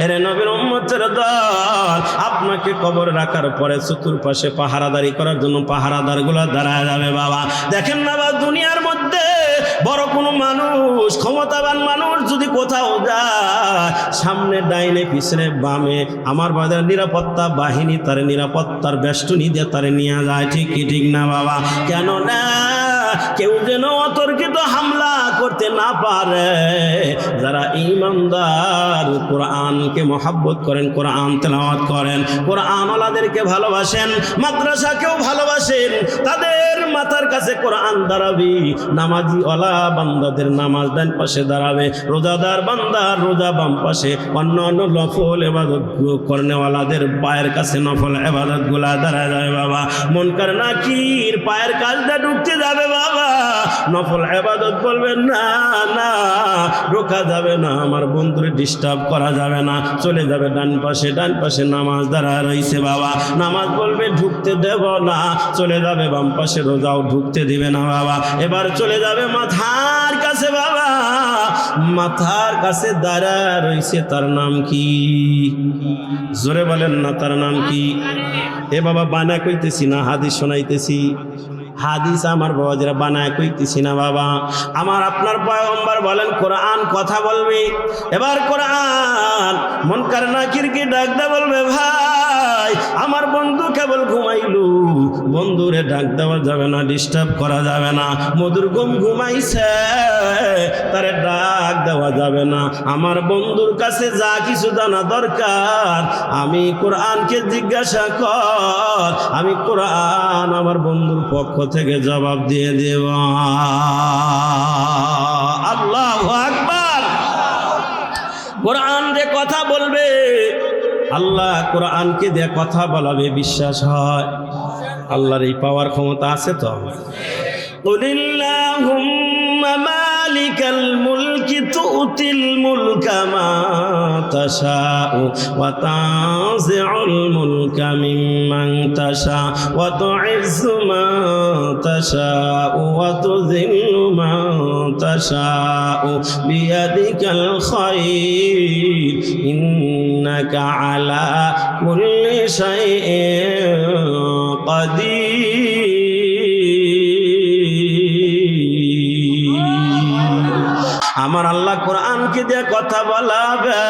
এরে নবীর উম্মতের দল, আপনাকে কবরে রাখার পরে চতুর্পাশে পাহারাদারি করার জন্য পাহারাদারগুলো দাঁড়ায় যাবে বাবা। দেখেন না বাবা, দুনিয়ার মধ্যে বড় কোনো মানুষ, ক্ষমতাবান মানুষ যদি কোথাও যায়, সামনে ডাইনে পিছনে বামে আমার বাজার নিরাপত্তা বাহিনী তার নিরাপত্তার বেষ্টনী দিয়ে তারে নিয়ে যায়। ঠিক কি ঠিক না বাবা? কেন না কেউ যেন অতর্কিত হামলা করতে না পারে। যারা ঈমানদার, কোরআনকে মহব্বত করেন, কোরআন তেলাওয়াত করেন, কোরআনওয়ালাদেরকে ভালোবাসেন, মাদ্রাসাকেও ভালোবাসেন, তাদের মাথার কাছে কোরআন দাঁড়াবে। নামাজি ওয়ালা বান্দাদের নামাজ ডান পাশে দাঁড়াবে, রোজাদার বান্দার রোজা বাম পাশে, অন্য অন্য নফল ইবাদত করনেওয়ালাদের পায়ের কাছে নফল ইবাদত গুলা দাঁড়ায় যাবে বাবা। মুনকার নাকির পায়ের কাছটা ঢুকতে যাবে বাবা, নফল ইবাদত বলবেন না, না রোকা যাবে না, আমার বন্ধুরে ডিস্টার্ব করা যাবে না, চলে যাবে ডান পাশে। ডান পাশে নামাজ দাঁড়ায় রয়েছে বাবা, নামাজ বলবে ঢুকতে দেব না, চলে যাবে বাম পাশে, রোজাও ঢুকতে দিবে না বাবা। এবার চলে যাবে মাথার কাছে বাবা, মাথার কাছে দাঁড়ায় রয়েছে, তার নাম কি? জোরে বলেন না, তার নাম কি? এ বাবা বানা কইতেছি না, হাদিস শোনাইতেছি, হাদিস আমার বাবাজিরা বানায় কইতেছি না বাবা। আমার আপনার পয়গম্বর বলেন কোরআন কথা বলবে। এবার কোরআন মুনকার নাকিরকে ডাক দা বলবে, ভাই আমার বন্ধু কেবল ঘুমাইলু, বন্ধুরে ডাক দেওয়া যাবে না, ডিস্টার্ব করা যাবে না, মধুর ঘুমাইছে, তারে ডাক দেওয়া যাবে না। আমার বন্ধুর কাছে যা কিছু জানা দরকার আমি কোরআনকে জিজ্ঞাসা কর, আমি কোরআন আমার বন্ধুর পক্ষ থেকে জবাব দিয়ে দেব। আল্লাহু আকবার। কোরআন যে কথা বলবে, আল্লাহ কোরআনকে দিয়ে কথা বলাবে, বিশ্বাস হয়? আল্লাহর এই পাওয়ার ক্ষমতা আছে তো? কুলিল্লাহুম্মা মালিকাল মুলকি তুতিল মুলকা মা তাশাউ ওয়া তানজিউল মুলকা মিম্মান তাশা ওয়া তুইজ্জু মান তাশাউ ওয়া তুযিল্লু মান তাশাউ বিয়াদিকাল খায়র ইন্নাকা আলা কুল্লি শাইইন কাদির। আমার আল্লাহ কোরআনকে দিয়ে কথা বলাবে,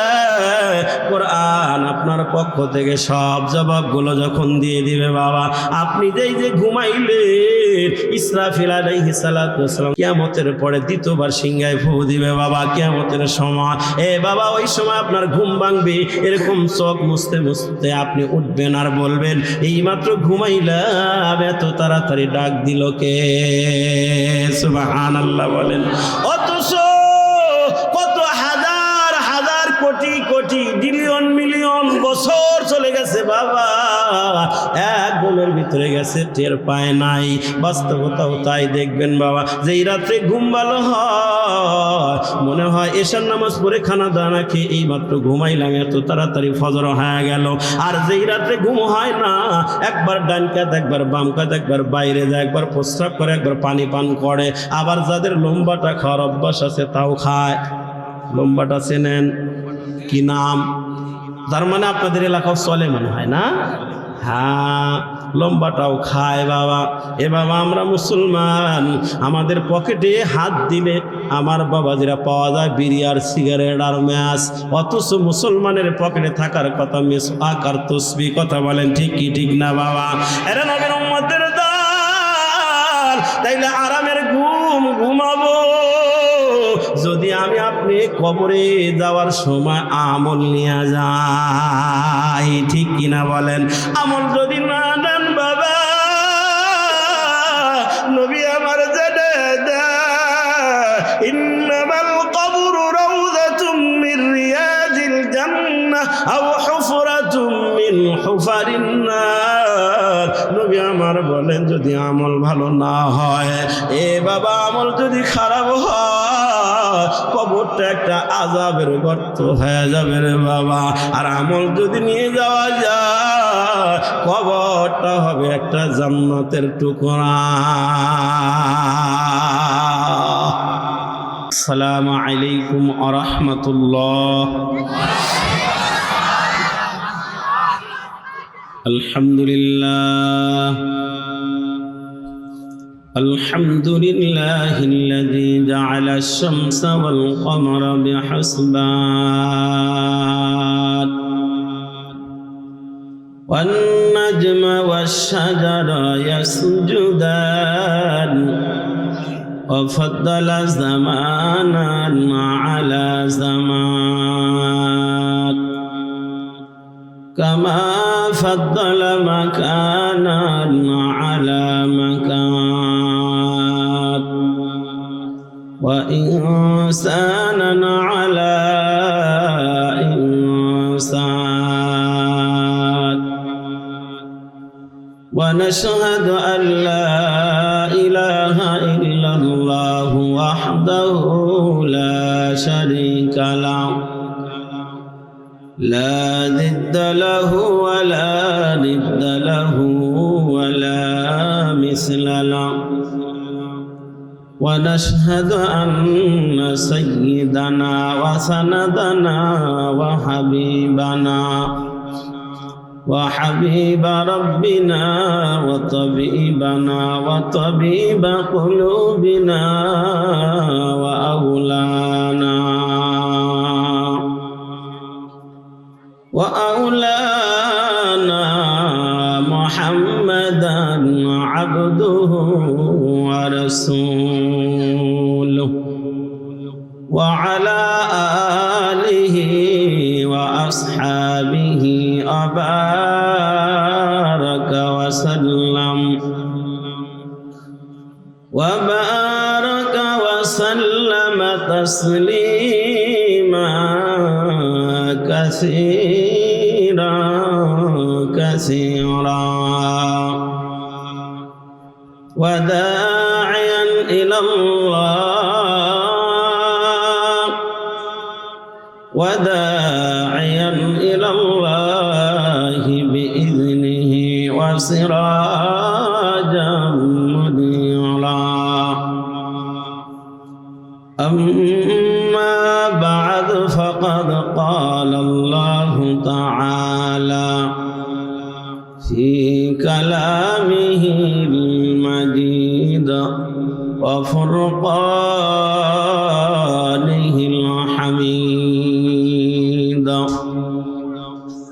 কোরআন আপনার পক্ষ থেকে সব জবাবগুলো যখন দিয়ে দিবে বাবা, আপনি যেই যে ঘুমাইলেন, ইসরাফিল আলাইহিস সালাতু ওয়াস সালাম কিয়ামতের পরে দ্বিতীয়বার সিংহায় ফু দিবে বাবা, কিয়ামতের সময়। এ বাবা ওই সময় আপনার ঘুম ভাঙবে, এরকম চোখ মুছতে মুছতে আপনি উঠবেন আর বলবেন, এইমাত্র ঘুমাইলাম, এত তাড়াতাড়ি ডাক দিল কে? সুবহানাল্লাহ বলেন। অথচ কত হাজার হাজার কোটি কোটি বিলিয়ন মিলিয়ন বছর চলে গেছে বাবা, এক ঘুমের ভিতরে গেছে, টের পায় নাই। বাস্তবতাও তাই দেখবেন বাবা, যেই রাত্রে ঘুম ভালো হয়, মনে হয় এশার নামাজ পড়ে খানা দানা খেয়ে এই মাত্র ঘুমাইলাম, এত তাড়াতাড়ি ফজর হয়ে গেল। আর যেই রাত্রে ঘুম হয় না, একবার ডান কাঁধ একবার বাম কাঁধ, একবার বাইরে যায়, একবার প্রস্রাব করে, একবার পানি পান করে। আবার যাদের লম্বাটা খাওয়ার অভ্যাস আছে তাও খায়। লম্বাটা চেনেন কি নাম? তার মানে আপনাদের এলাকাও চলে মনে হয় না? হ্যাঁ, লম্বাটাও খায় বাবা। এ বাবা আমরা মুসলমান, আমাদের পকেটে হাত দিলে আমার বাবাজিরা পাওয়া যায় বিড়ি আর সিগারেট আর ম্যাচ, অথচ মুসলমানের পকেটে থাকার কথা মিসওয়াক আর তসবিহ। কথা বলেন ঠিক কি ঠিক না বাবা? এরা নবীর উম্মতের দল, তাইলে আরামের ঘুম ঘুমাবো যদি আমি আপনি কবরে যাওয়ার সময় আমল নিয়ে যাই, ঠিক কিনা বলেন? আমল যদি না দেন বাবা, নবী আমার জেনে দেয়, ইন্নামাল কবরু রাউযাতুম মির রিয়াজিল জান্নাহ আও হুফরাতুম মিন হুফারিন নার। নবী আমার বলেন, যদি আমল ভালো না হয়, এ বাবা আমল যদি খারাপ হয়, কবরটা একটা আযাবের গর্ত হয়ে যাবে রে বাবা। আর আমল যদি নিয়ে যাওয়া যায়, কবরটা হবে একটা জান্নাতের টুকরা। আসসালামু আলাইকুম ওয়া রাহমাতুল্লাহ। الحمد لله الحمد لله الذي جعل الشمس والقمر بحسبان والنجم والشجر يسجدان وفضل زمانا على زمان كما فضل مكانا على مكان وإنسانا على إنسان ونشهد أن لا إله إلا الله وحده لا شريك له لا ضد له ولا ند له ولا مثل له ونشهد أن سيدنا وسندنا وحبيب ربنا وطبيبنا وطبيب قلوبنا وأولانا محمدا عبده ورسوله وعلى آله وأصحابه وبارك وسلم تسليما كثيرا وداعيا إلى الله بإذنه وسراجا منيرا أما بعد فقد قال الله تعالى في كلامه المجيد وفرقانه الحميد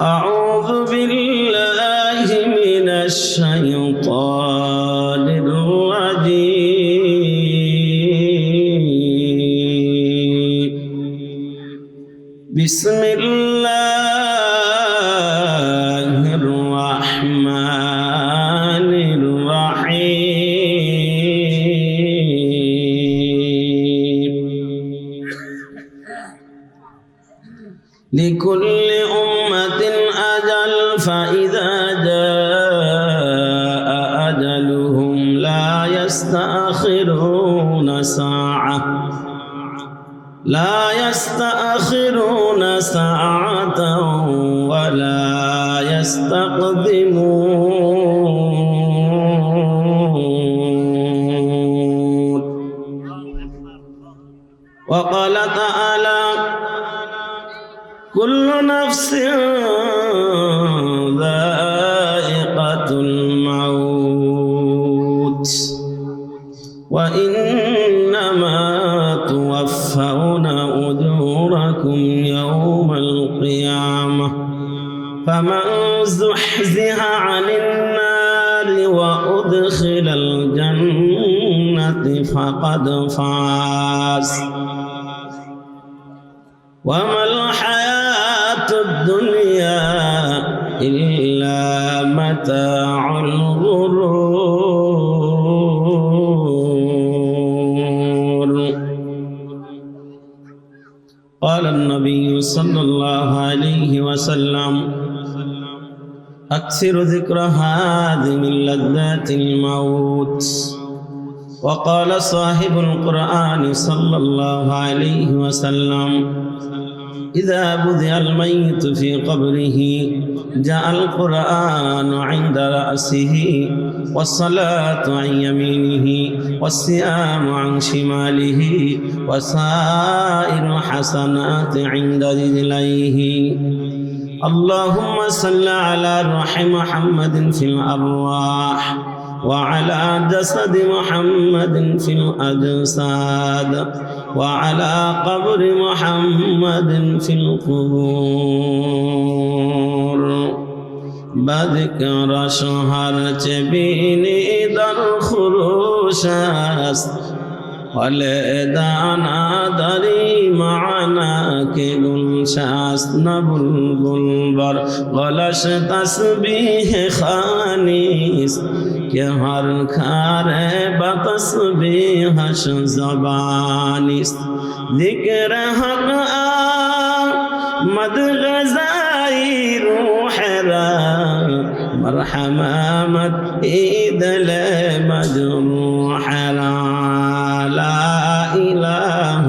أعوذ بالله من الشيطان الرجيم بسم الله الرحمن الرحيم لكل أمة أجل فإذا جاء أجلهم لا يستأخرون ساعة ولا يستقدمون وقال تعالى كل نفس ذائقة الموت وإنما توفون أجوركم يوم القيامة فمن زحزح عن النار وأدخل الجنة فقد فاز وما الحياة الدنيا إلا متاع الغرور. قال النبي صلى الله عليه وسلم أكثر ذكر هذه من لذات الموت. وقال صاحب القرآن صلى الله عليه وسلم إذا بذل الميت في قبره جاء القرآن عند رأسه والصلاة عن يمينه والصيام عن شماله وسائر الحسنات عند رجليه اللهم صل على روح محمد في الأرواح وعلى جسد محمد في الأجساد وعلى قبر محمد في القبور بذكر شهر جبيني در خروشاست ولدانا داری معنا کے گلشاست نبلبل بر غلش تسبیح خانیست کہ ہر کھارے بتسبیحش زبانیست ذکر حق آمد غذائی روح را مرحمت عید مجروح را لا إله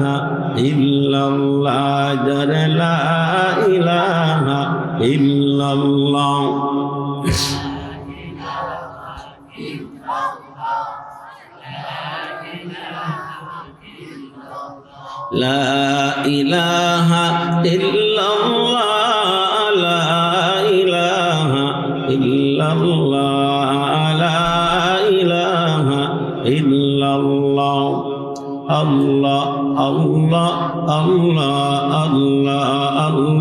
إلا الله جل لا إله إلا الله لا إله إلا الله لا إله إلا الله لا إله إلا الله الله الله الله الله الله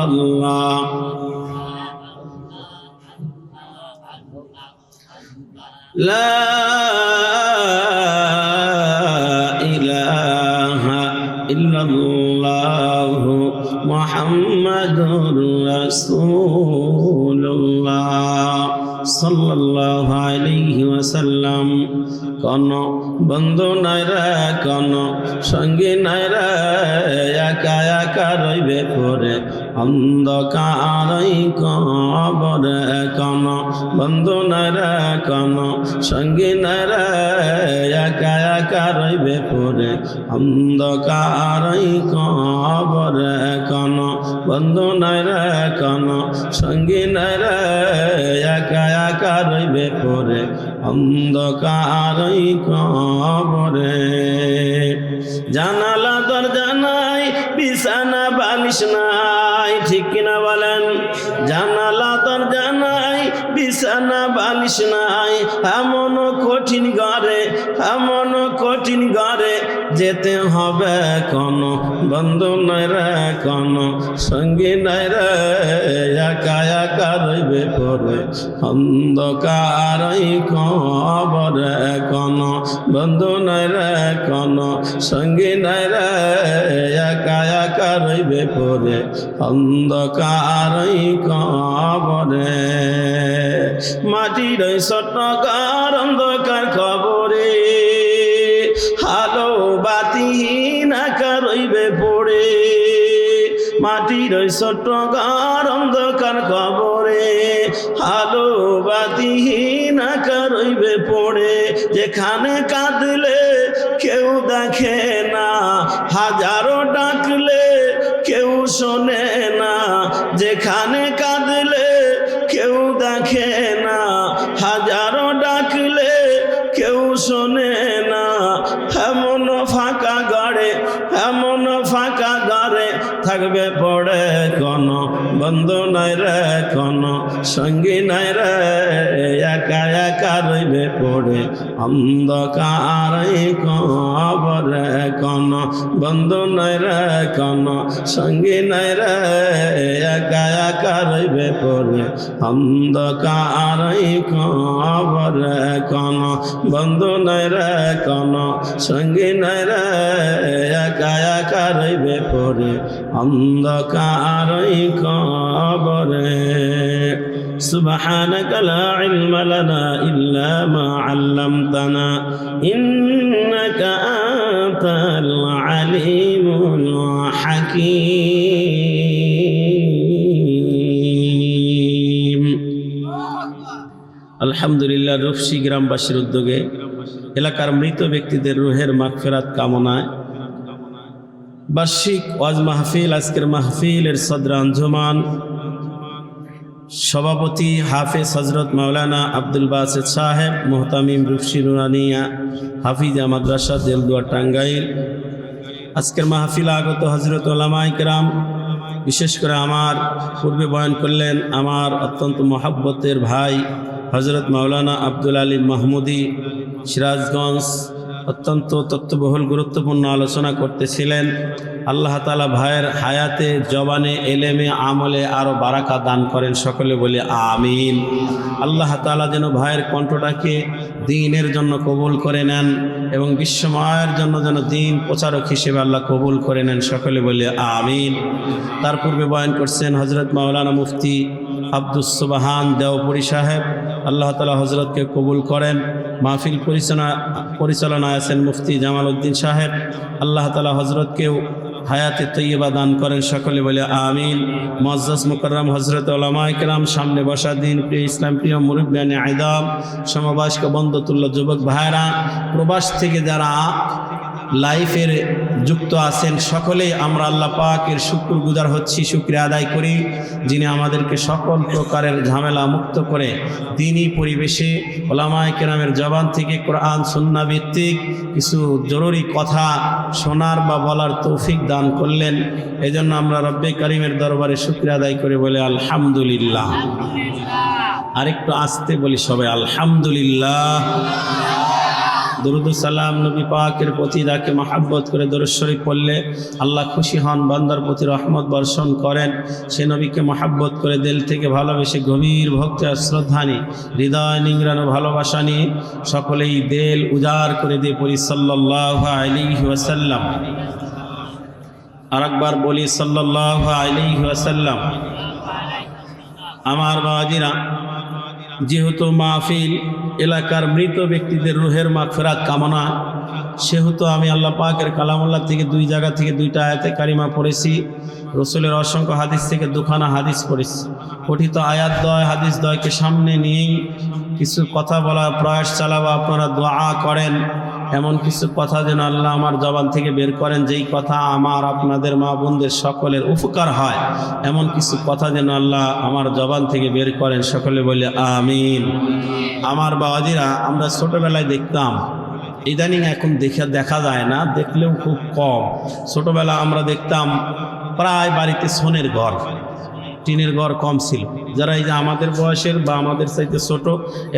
الله لا إله إلا الله محمد رسول الله صلى الله عليه وسلم কোন বন্ধু নাই রে কোন সঙ্গী নাই রে একা একা রইবে পরে অন্ধকারই কবরে কোন বন্ধু নাই রে কোন সঙ্গী নাই রে একা একা রইবে পরে অন্ধকারই কবরে কোন বন্ধু নাই রে কোন সঙ্গী নাই রে একা একা রইবে পরে অন্ধকারই কবরে জানালা দরজা নাই বিছানা বালিশ নাই ঠিক কিনা বলেন জানালা দরজা নাই বিছানা বালিশ নাই এমন কঠিন ঘরে যেতে হবে কোন বন্ধু নাই রে কোন সঙ্গী নাই রে একা একা রইবে পরে অন্ধকারই কবরে কোন বন্ধু নাই রে কোন সঙ্গী নাই রে একা একা রইবে পরে অন্ধকারই কবরে মাটির ছোটকার অন্ধকার কবরে আলো বাতি নাকা রইবে পড়ে মাটির ছোটকার অন্ধকার কবরে আলো বাতি নাকা রইবে পড়ে যেখানে কাঁদলে কেউ দেখে না হাজারো ডাকলে কেউ শোনে না যেখানে কাঁদলে কেউ দেখে না হাজারো ডাকলে কেউ শোনে না এমন ফাঁকা ঘরে থাকবে পড়ে কোন বন্ধু নাই রে কোন সঙ্গী নাই রে একা একা রইবে পড়ে অন্ধকারই কবরে কোন বন্ধু নাই রে কোন সঙ্গী নাই রে একা একা রইবে পড়ে অন্ধকারই কবরে কোন বন্ধু নাই রে কোন সঙ্গী নাই রে একা একা রইবে পড়ে অন্ধকারই কবরে সুবহানাকা লা ইলমা লানা ইল্লা মা আল্লামতানা ইন্নাকা আনতাল আলিমুল হাকীম। আলহামদুলিল্লাহ, রূপসী গ্রামবাসীর উদ্যোগে এলাকার মৃত ব্যক্তিদের রুহের মাগফিরাত কামনায় বার্ষিক ওয়াজ মাহফিল, আজকের মাহফিলের সদর আঞ্জুমান সভাপতি হাফেজ হজরত মাওলানা আব্দুল বাসেত সাহেব মোহতামিম রুফসি নুরানিয়া হাফিজা মাদ্রাসা দেলদুয়া টাঙ্গাইল। আজকের মাহফিল আগত হজরত ওলামায়ে কেরাম, বিশেষ করে আমার পূর্বে বয়ান করলেন আমার অত্যন্ত মহাব্বতের ভাই হজরত মাওলানা আব্দুল আলী মাহমুদি সিরাজগঞ্জ, অত্যন্ত তত্ত্ববহুল গুরুত্বপূর্ণ আলোচনা করতেছিলেন। আল্লাহ তাআলা ভাইয়ের হায়াতে জবানে এলেমে আমলে আরও বারাকা দান করেন, সকলে বলি আমিন। আল্লাহ তাআলা যেন ভাইয়ের কণ্ঠটাকে দ্বীনের জন্য কবুল করে নেন এবং বিশ্বময়ের জন্য যেন দ্বীন প্রচারক হিসেবে আল্লাহ কবুল করে নেন, সকলে বলি আমিন। তার পূর্বে বয়ান করছেন হজরত মাওলানা মুফতি আব্দুস সুবহান দেওপুরী সাহেব, আল্লাহ তাআলা হজরতকে কবুল করেন। মাহফিল পরিচালনায় আছেন মুফতি জামাল উদ্দিন সাহেব, আল্লাহ তাআলা হজরতকেও হায়াতে তৈয়বা দান করেন, সকলে বলে আমিন। মুআজ্জাজ মুকাররম হজরত ওলামায়ে কেরাম, সামনে বসা দিন প্রিয় ইসলাম প্রিয় মুরব্বিয়ানে আইদাম, সমবয়স্ক বন্ধুতুল্য যুবক ভাইরা, প্রবাস থেকে যারা লাইফের যুক্ত আছেন, সকলেই আমরা আল্লাহ পাকের শুকরগুজার হচ্ছি, শুকরিয়া আদায় করি যিনি আমাদেরকে সকল প্রকারের ঝামেলা মুক্ত করে দ্বীনি পরিবেশে ওলামায়ে কেরামের জবান থেকে কোরআন সুন্নাহ ভিত্তিক কিছু জরুরি কথা শোনার বা বলার তৌফিক দান করলেন। এজন্য আমরা রব্বে কারিমের দরবারে শুকরিয়া আদায় করে বলে আলহামদুলিল্লাহ। আরেকটু আস্তে বলি সবাই আলহামদুলিল্লাহ। দরুদ সালাম নবী পাকের প্রতি যাকে মহাব্বত করে দরুদ শরীফ পড়লে আল্লাহ খুশি হন, বান্দার প্রতি রহমত বর্ষণ করেন। সে নবীকে মহাব্বত করে দিল থেকে ভালোবেসে গভীর ভক্তি আর শ্রদ্ধা নিয়ে হৃদয় নিংড়ানো ভালোবাসা নিয়ে সকলেই দিল উজাড় করে দিয়ে পড়ি সাল্লাল্লাহু আলাইহি ওয়াসাল্লাম। আরেকবার বলি সাল্লাল্লাহু আলাইহি ওয়াসাল্লাম। আমার বাবাজিরা, যেহেতু মাহফিল এলাকার মৃত ব্যক্তিদের রুহের মাগফিরাত কামনা, সেহেতু আমি আল্লাহ পাকের কালামুল্লাহ থেকে দুই জায়গা থেকে দুইটা আয়াতে কারিমা পড়েছি, রসুলের অসংখ্য হাদিস থেকে দুখানা হাদিস পড়েছি। পঠিত আয়াত দয় হাদিস দয়কে সামনে নিয়েই কিছু কথা বলার প্রয়াস চালাবো। আপনারা দোয়া করেন এমন কিছু কথা যেন আল্লাহ আমার জবান থেকে বের করেন, যেই কথা আমার আপনাদের মা বোনদের সকলের উপকার হয়, এমন কিছু কথা যেন আল্লাহ আমার জবান থেকে বের করেন, সকলে বলে আমিন। আমার বাবাজিরা, আমরা ছোটবেলায় দেখতাম, ইদানিং এখন দেখা যায় না, দেখলেও খুব কম। ছোটবেলা আমরা দেখতাম প্রায় বাড়িতে সোনের ঘর, টিনের ঘর কম ছিল। যারা এই যে আমাদের বয়সের বা আমাদের চাইতে ছোট,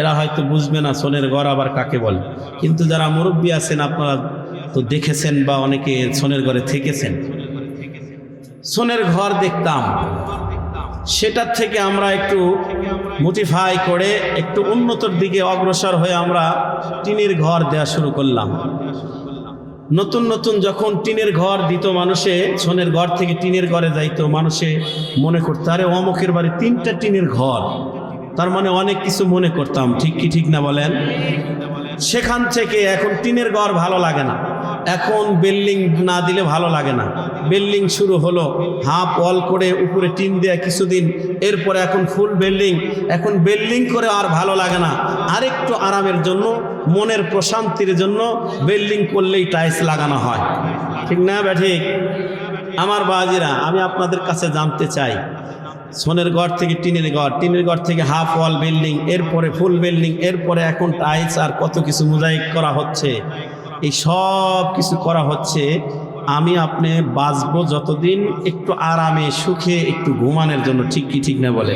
এরা হয়তো বুঝবে না সোনের ঘর আবার কাকে বলে, কিন্তু যারা মুরব্বী আছেন আপনারা তো দেখেছেন বা অনেকে সোনের ঘরে থেকেছেন। সোনের ঘর দেখতাম, সেটার থেকে আমরা একটু মোটিফাই করে একটু উন্নতর দিকে অগ্রসর হয়ে আমরা টিনের ঘর দেওয়া শুরু করলাম। নতুন নতুন যখন টিনের ঘর দিত মানুষে, সোনের ঘর থেকে টিনের ঘরে যাইতো, মানুষে মনে করতো আরে অমুকের বাড়ি 3টা টিনের ঘর, তার মানে অনেক কিছু মনে করতাম। ঠিক কি ঠিক না বলেন? সেখান থেকে এখন টিনের ঘর ভালো লাগে না, এখন বিল্ডিং না দিলে ভালো লাগে না। বিল্ডিং শুরু হলো হাফ ওয়াল করে উপরে টিন দেয়া কিছুদিন, এরপরে এখন ফুল বিল্ডিং। এখন বিল্ডিং করে আর ভালো লাগে না, আরেকটু আরামের জন্য, মনের প্রশান্তির জন্য বিল্ডিং করলেই টাইলস লাগানো হয়। ঠিক না ঠিক? আমার বাজিরা, আমি আপনাদের কাছে জানতে চাই, সোনের ঘর থেকে টিনের ঘর, টিনের ঘর থেকে হাফ ওয়াল বিল্ডিং, এরপরে ফুল বিল্ডিং, এরপরে এখন টাইলস আর কত কিছু মোজাইক করা হচ্ছে, এই সব কিছু করা হচ্ছে আমি আপনি বাঁচবো যতদিন একটু আরামে সুখে একটু ঘুমানোর জন্য। ঠিক কি ঠিক না বলে?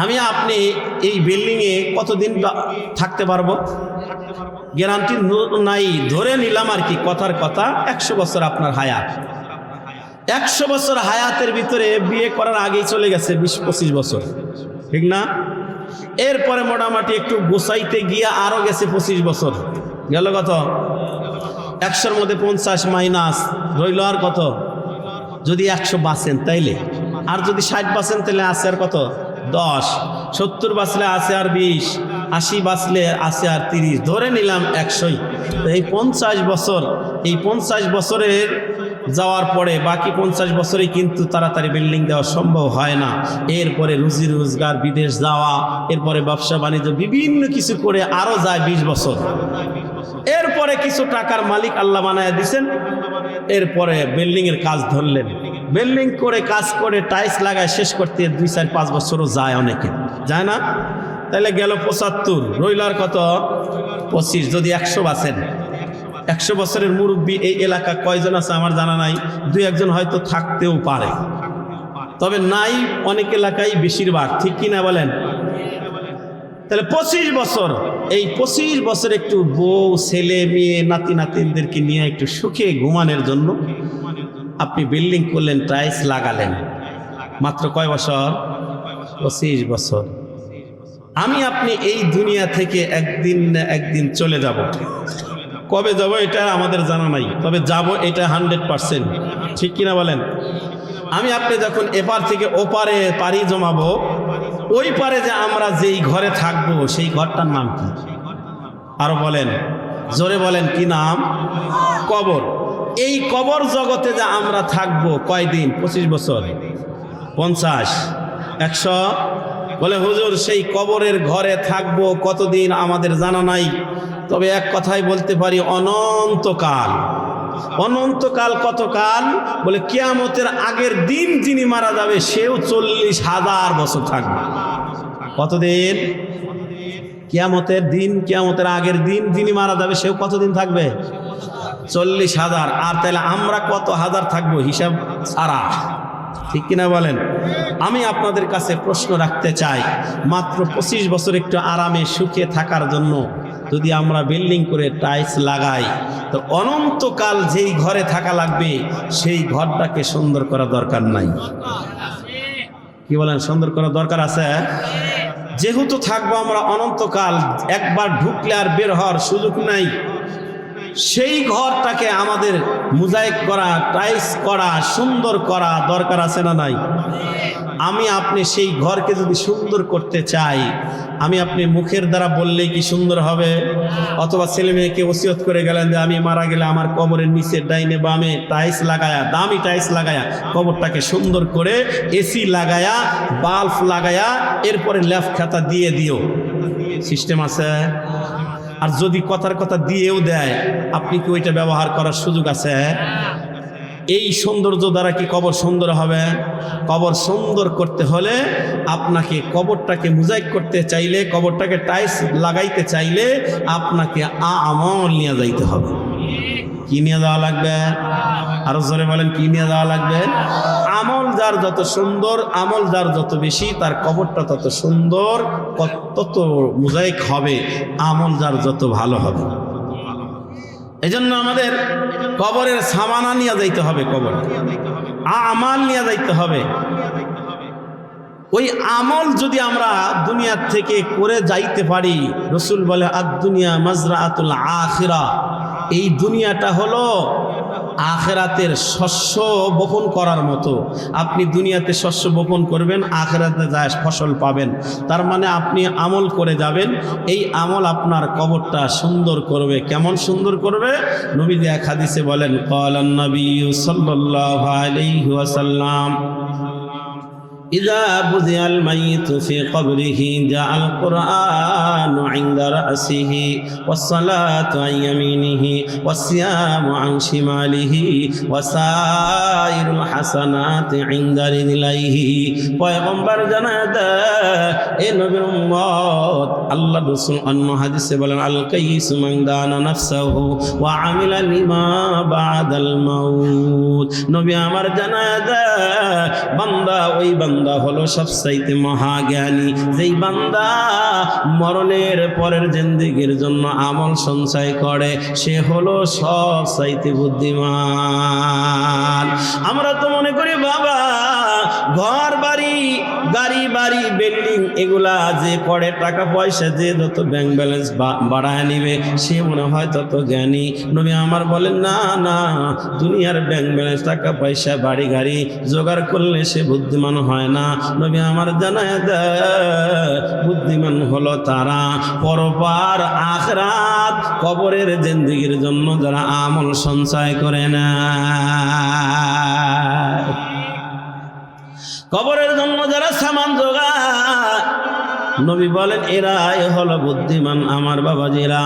আমি আপনি এই বিল্ডিংয়ে কতদিন থাকতে পারবো গ্যারান্টি নাই, ধরে নিলাম আর কি, কথার কথা 100 বছর আপনার হায়াত। 100 বছর হায়াতের ভিতরে বিয়ে করার আগেই চলে গেছে 20-25 বছর, ঠিক না? এরপরে মোটামুটি একটু গোছাইতে গিয়ে আরও গেছে 25 বছর, গেল কত? 100-র মধ্যে 50 মাইনাস রইল আর কত? যদি 100 বাঁচেন তাইলে, আর যদি 60 বাঁচেন তাহলে আছে আর কত? 10। 70 বাঁচলে আছে আর 20, 80 বাঁচলে আছে আর 30, ধরে নিলাম 100ই। তো এই 50 বছর, এই 50 বছরের যাওয়ার পরে বাকি 50 বছরেই কিন্তু তাড়াতাড়ি বিল্ডিং দেওয়া সম্ভব হয় না। এরপরে রুজি রোজগার, বিদেশ যাওয়া, এরপরে ব্যবসা বাণিজ্য বিভিন্ন কিছু করে আরও যায় 20 বছর। এরপরে কিছু টাকার মালিক আল্লাহ বানায় দিছেন, এরপরে বিল্ডিংয়ের কাজ ধরলেন। বিল্ডিং করে কাজ করে টাইলস লাগায় শেষ করতে 2-4-5 বছরও যায়, অনেকে যায় না। তাহলে গেল 75, রইল আর কত? 25। যদি 100 বাঁচেন, 100 বছরের মুরব্বী এই এলাকা কয়জন আছে আমার জানা নাই, 2-1জন হয়তো থাকতেও পারে, তবে নাই অনেক এলাকায়, বেশিরভাগ। ঠিক কিনা বলেন? তাহলে 25 বছর, এই 25 বছর একটু বউ ছেলে মেয়ে নাতি নাতিনদেরকে নিয়ে একটু সুখে ঘুমানোর জন্য আপনি বিল্ডিং করলেন, টাইলস লাগালেন, মাত্র কয় বছর? 25 বছর। আমি আপনি এই দুনিয়া থেকে একদিন না একদিন চলে যাব। কবে যাব এটা আমাদের জানা নাই, তবে যাব এটা 100%। ঠিক কিনা বলেন? আমি আপনি যখন এপার থেকে ওপারে পাড়ি জমাবো, ওই পারে যে আমরা যেই ঘরে থাকবো সেই ঘরটার নাম কি? আরো বলেন, জোরে বলেন, কি নাম? কবর। এই কবর জগতে যে আমরা থাকবো কয়দিন? 25 বছর, 50, 100? বলে হুজুর সেই কবরের ঘরে থাকবো কতদিন আমাদের জানা নাই, তবে এক কথাই বলতে পারি অনন্তকাল। অনন্তকাল কতকাল? বলে কিয়ামতের আগের দিন যিনি মারা যাবে সেও 40,000 বছর থাকবে। কতদিন? কিয়ামতের দিন, কিয়ামতের আগের দিন যিনি মারা যাবে সেও কতদিন থাকবে? 40,000। আর তাহলে আমরা কত হাজার থাকবো হিসাব ছাড়া? ঠিক কিনা বলেন? আমি আপনাদের কাছে প্রশ্ন রাখতে চাই, মাত্র 25 বছর একটু আরামে সুখে থাকার জন্য যদি আমরা বিল্ডিং করে টাইলস লাগাই, তো অনন্তকাল যেই ঘরে থাকা লাগবে সেই ঘরটাকে সুন্দর করা দরকার নাই? কি বলেন? সুন্দর করা দরকার আছে। যেহেতু থাকবো আমরা অনন্তকাল, একবার ঢুকলে আর বের হওয়ার সুযোগ নাই, সেই ঘরটাকে আমাদের মোজাইক করা, টাইলস করা, সুন্দর করা দরকার আছে না নাই? আমি আপনি সেই ঘরকে যদি সুন্দর করতে চাই, আমি আপনি মুখের দ্বারা বললেই কি সুন্দর হবে? অথবা ছেলে মেয়েকে ওসিয়ত করে গেলেন যে আমি মারা গেলে আমার কবরের নিচে ডাইনে বামে টাইলস লাগায়া, দামি টাইলস লাগায়া কবরটাকে সুন্দর করে এসি লাগায়া, বাল্ব লাগায়া, এরপরে ল্যাফ খাতা দিয়ে দিও, সিস্টেম আছে? আর যদি কথার কথা দিয়েও দেয়, আপনি কি ওইটা ব্যবহার করার সুযোগ আছে? এই সৌন্দর্য দ্বারা কি কবর সুন্দর হবে? কবর সুন্দর করতে হলে আপনাকে কবরটাকে মোজাইক করতে চাইলে, কবরটাকে টাইলস লাগাইতে চাইলে আপনাকে আমল নিয়ে যাইতে হবে। কি নিয়ে যাওয়া লাগবে? আরো জোরে বলেন, কি নিয়ে যাওয়া লাগবে? আমল যার যত সুন্দর, আমল যার যত বেশি, তার কবরটা তত সুন্দর, তত মোজাইক হবে, আমল যার যত ভালো হবে। এজন্য আমাদের কবরের সামানা নিয়ে যাইতে হবে, কবর আমাল নিয়ে যাইতে হবে। ওই আমল যদি আমরা দুনিয়া থেকে করে যাইতে পারি, রসুল বলে আদ-দুনিয়া মাজরাআতুল আখিরা, এই দুনিয়াটা হলো আখেরাতের শস্য বপন করার মতো। আপনি দুনিয়াতে শস্য বপন করবেন, আখেরাতে যায় ফসল পাবেন। তার মানে আপনি আমল করে যাবেন, এই আমল আপনার কবরটা সুন্দর করবে। কেমন সুন্দর করবে? নবী এক হাদিসে বলেন, ক্বালান নবী সাল্লাল্লাহু আলাইহি ওয়াসাল্লাম, إذا بذل الميت في قبره جاء القرآن عند رأسه والصلاة عن يمينه والصيام عن شماله وسائر الحسنات عند رجليه। পয়গম্বর জানাদা এ নবীর উম্মত, আল্লাহ রাসূল অন্য হাদিসে বলেন, আল কাইস মান দানা নাফসাহু ওয়া আমিলা লিমা বাদাল মাউত। নবী আমার জানাদা বান্দা, ওই বান্দা হলো সবচাইতে মহাজ্ঞানী, যেই বান্দা মরণের পরের জিন্দেগির জন্য আমল সঞ্চয় করে, সে হলো সবচাইতে বুদ্ধিমান। আমরা তো মনে করি বাবা ঘর বাড়ি, গাড়ি বাড়ি, বিল্ডিং এগুলা যে করে, টাকা পয়সা যে যত ব্যাংক ব্যালেন্স বাড়ায় নিবে সে মনে হয় তত জ্ঞানী। নবী আমার বলেন, না না, দুনিয়ার ব্যাংক ব্যালেন্স, টাকা পয়সা, বাড়ি গাড়ি জোগাড় করলে সে বুদ্ধিমান হয় না। নবী আমার জানায় দেয়, বুদ্ধিমান হলো তারা পরপার আখিরাত কবরের জিন্দেগির জন্য যারা আমল সঞ্চয় করে না। কবরের জন্য যারা সামান জোগায়, নবী বলেন এরাই হলো বুদ্ধিমান আমার বাবাজিরা।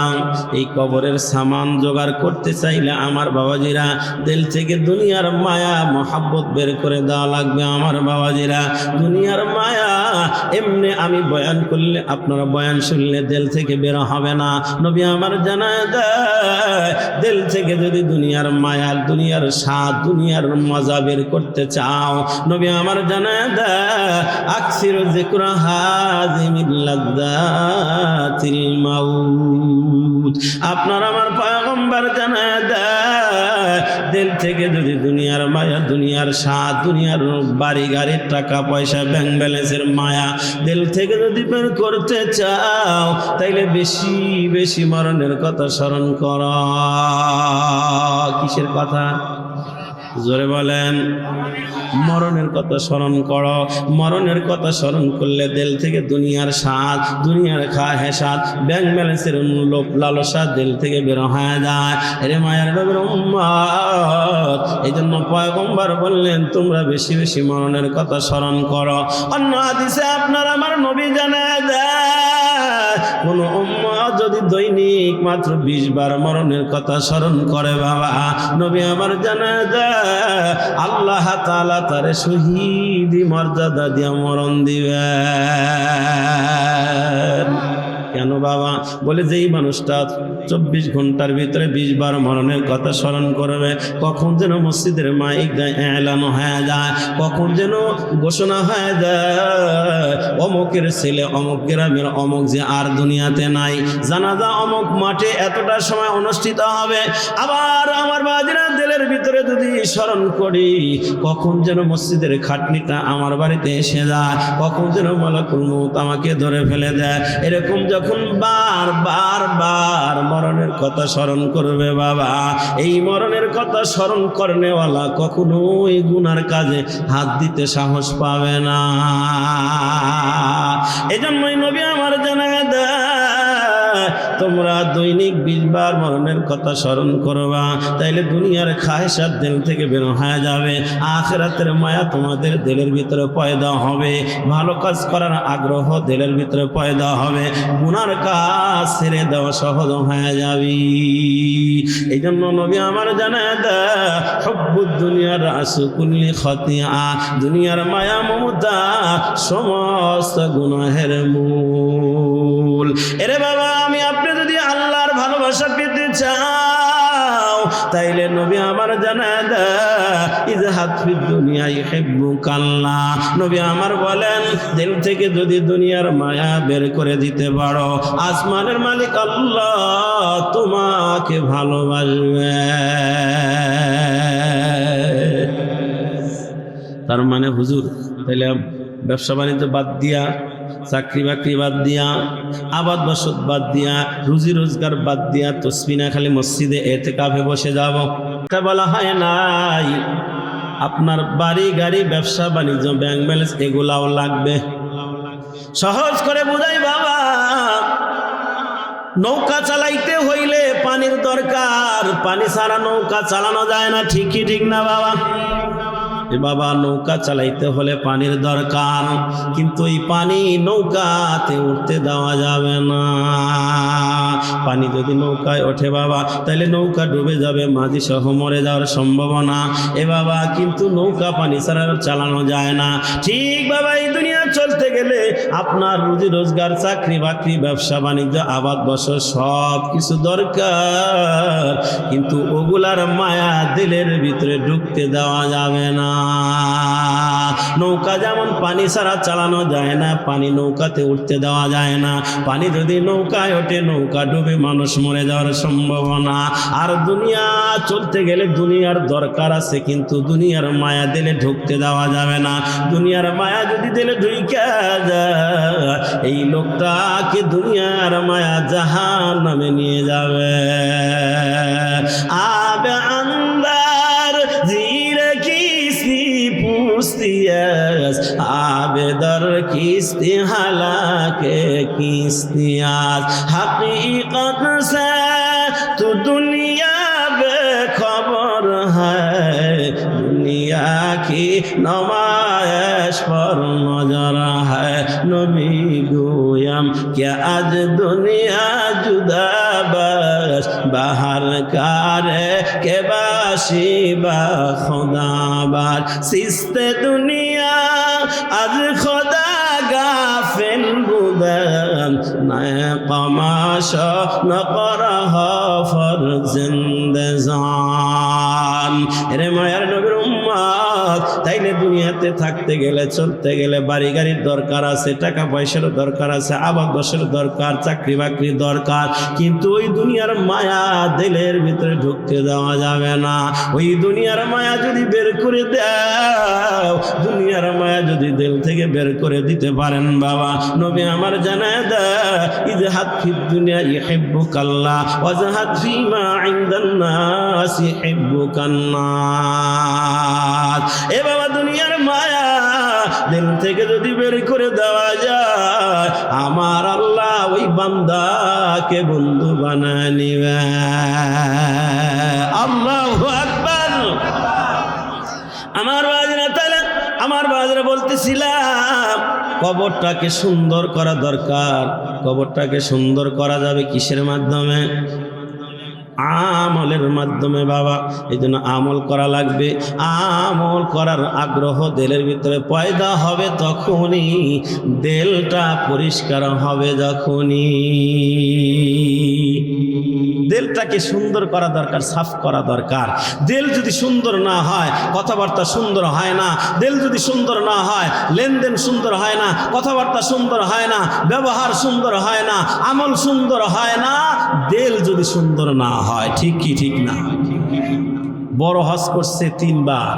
এই কবরের সামান জোগাড় করতে চাইলে আমার বাবাজিরা দিল থেকে দুনিয়ার মায়া মহাব্বত বের করে দেওয়া লাগবে আমার বাবাজিরা। দুনিয়ার মায়া এমনি আমি বয়ান করলে, আপনারা বয়ান শুনলে দিল থেকে বের হবে না। নবী আমার জানায় দেয় দিল থেকে যদি দুনিয়ার মায়া, দুনিয়ার স্বাদ, দুনিয়ার মজা বের করতে চাও, নবী আমার জানায় দেয় আকসিরু যিকরা হাযিমিল লাযযাতিল মাউত। আপনার আমার পয়গম্বর জানায় দেয় দিল থেকে যদি দুনিয়ার মায়া, দুনিয়ার স্বাদ, দুনিয়ার বাড়ি গাড়ির টাকা পয়সা ব্যাংক ব্যালেন্সের মায়া দিল থেকে যদি বের করতে চাও, তাইলে বেশি বেশি মরণের কথা স্মরণ কর। কিসের কথা? জোরে বলেন। মরণের কথা স্মরণ করো। মরণের কথা স্মরণ করলে দিল থেকে দুনিয়ার স্বাদ, দুনিয়ার হেসাদ, ব্যাংক ব্যালেন্সের লোভ লালসা দিল থেকে বের হয়ে যায়। রে মায়ের নবীর উম্মত, এই জন্য পয়গম্বর বললেন তোমরা বেশি বেশি মরণের কথা স্মরণ করো। অন্য হাদিসে আপনার আমার নবী জানায় দেয় কোন উম্মত যদি দৈনিক মাত্র 20 বার মরণের কথা স্মরণ করে বাবা, নবী আমার জানায় দেয় আল্লাহ তাআলা তারে শহীদি মর্যাদা দিয়া মরণ দিবেন। কেন বাবা? বলে যেই মানুষটা 24 ঘন্টার ভিতরে 20 বার মরণের কথা স্মরণ করবে, কখন যেন মসজিদের মাইক এলান হয়ে যায়, কখন যেন ঘোষণা হয়ে যায় অমুকের ছেলে অমুক গ্রামের অমুক যে আর দুনিয়াতে নাই, জানাজা অমুক মাঠে এতটা সময় অনুষ্ঠিত হবে। আবার আমার বাজিরা দিলের ভিতরে যদি স্মরণ করি কখন যেন মসজিদের খাটনিটা আমার বাড়িতে এসে যায়, কখন যেন মালাকুল মউত আমাকে ধরে ফেলে দেয়, এরকম যখন বার মরণের কথা স্মরণ করবে বাবা, এই মরণের কথা স্মরণ করনেওয়ালা কখনোই গুনার কাজে হাত দিতে সাহস পাবে না। এজন্যই নবী আমার জানায় দেয় তোমরা দৈনিক 20 বার মরণের কথা স্মরণ করবা, তাইলে দুনিয়ার খায়েশাত দিল থেকে বের হয়ে যাবে, আখিরাতের মায়া তোমাদের দিলের ভিতরে পয়দা হবে, ভালো কাজ করার আগ্রহ দিলের ভিতরে পয়দা হবে, গুনার কাজ ছেড়ে দেওয়া সহজ হয়ে যাবে। এই জন্য নবী আমার জানায় দেয় হুব্বুদ দুনিয়া রাসু কুল্লি খতিয়া, দুনিয়ার মায়া মমতা সমস্ত গুনাহের মূল। এরে বাবা, আমি আপনি যদি আল্লাহর ভালোবাসা পেতে চাও, তাইলে নবী আমার জানায় দেয় ইজহাদ ফিদ দুনিয়া ইউহিব্বুকাল্লাহ। নবী আমার বলেন দিল থেকে যদি দুনিয়ার মায়া বের করে দিতে পারো, আসমানের মালিক আল্লাহ তোমাকে ভালোবাসবে। তার মানে হুজুর তাইলে ব্যবসা বাণিজ্য বাদ দিয়া, চাকরি বাকরি বাদ দিয়া, আবাদ বসত বাদ দিয়া, রুজি রোজগার বাদ দিয়া তসবিনা খালি মসজিদে এতেকাফে বসে যাব, তা বলা হয় নাই। আপনার বাড়ি গাড়ি ব্যবসা বাণিজ্য ব্যাংক ব্যালেন্স এগুলাও লাগবে। সহজ করে বুঝাই বাবা, নৌকা চালাইতে হইলে পানির দরকার, পানি ছাড়া নৌকা চালানো যায় না, ঠিকই ঠিক না বাবা? বাবা নৌকা চালাইতে হলে পানির দরকার, কিন্তু এই পানি নৌকাতে উঠতে দেওয়া যাবে না। পানি যদি নৌকায় ওঠে বাবা, তাহলে নৌকা ডুবে যাবে, মাঝি সহ মরে যাওয়ার সম্ভাবনা। এ বাবা কিন্তু নৌকা পানি ছাড়া চালানো যায় না। ঠিক বাবা, এই দুনিয়া চলতে গেলে আপনার রুজি রোজগার, চাকরি বাকরি, ব্যবসা বাণিজ্য, আবাদ বসত সব কিছু দরকার, কিন্তু ওগুলার মায়া দিলের ভিতরে ঢুকতে দেওয়া যাবে না। নৌকা যেমন পানি ছাড়া চালানো যায় না, পানি নৌকাতে উঠতে দেওয়া যায় না। পানি যদি নৌকায় ওঠে নৌকা ডুবে মানুষ মরে যাওয়ার সম্ভাবনা। আর দুনিয়া চলতে গেলে দুনিয়ার দরকার আছে, কিন্তু দুনিয়ার মায়া দিলে ঢুকতে দেওয়া যাবে না। দুনিয়ার মায়া যদি দিলে ঢুকে যায়, এই লোকটাকে দুনিয়ার মায়া জাহান্নামে নিয়ে যাবে। আবে আন্দার জিরে কিসি পুস্তিয়াস, আবে দর কিস্তি হালাকে কিস্তিয়াস, हकीकत से तू दुनिया बेखबर है, दुनिया की नुमाइश आकाश पर नजर है नबी गोयम क्या आज दुनिया जुदा बस बाहर कार के बाशी बा खुदा बार सिस्ते दुनिया आज खुदा गाफिल बुदन नए कमाश न करह फर जिंदजान এরে মায়ার নবীর উম্মত তাইলে দুনিয়াতে থাকতে গেলে চলতে গেলে বাড়ি গাড়ির দরকার আছে টাকা পয়সার দরকার আছে আবাদ বসের দরকার চাকরি বাকরির দরকার কিন্তু ওই দুনিয়ার মায়া দিলের ভিতরে ঢুকতে দেওয়া যাবে না ওই দুনিয়ার মায়া যদি বের করে দাও দুনিয়ার মায়া যদি দিল থেকে বের করে দিতে পারেন বাবা নবী আমার জানায় দেয় ইজহাদ ফিদ দুনিয়া ইহিব্বুকাল্লাহ ওয়া জাহাদ ফিমা ইনদান নাস ইহিব্বুকান্নাস এ বাবা দুনিয়ার মায়া দিল থেকে যদি বের করে দেওয়া যায় আমার আল্লাহ ওই বান্দাকে বন্ধু বানায় নিবে আল্লাহু আকবার আমার বাজরা বলতেছিলাম কবরটাকে সুন্দর করা দরকার কবরটাকে সুন্দর করা যাবে কিসের মাধ্যমে আমলের মাধ্যমে বাবা এই জন্য আমল করা লাগবে আমল করার আগ্রহ দিলের ভিতরে পয়দা হবে তখনই দিলটা পরিষ্কার হবে যখনই দিলটাকে সুন্দর করা দরকার সাফ করা দরকার দিল যদি সুন্দর না হয় কথাবার্তা সুন্দর হয় না দিল যদি সুন্দর না হয় লেনদেন সুন্দর হয় না কথাবার্তা সুন্দর হয় না ব্যবহার সুন্দর হয় না আমল সুন্দর হয় না দিল যদি সুন্দর না হয় ঠিক কি ঠিক না বড় হজ করছে 3 বার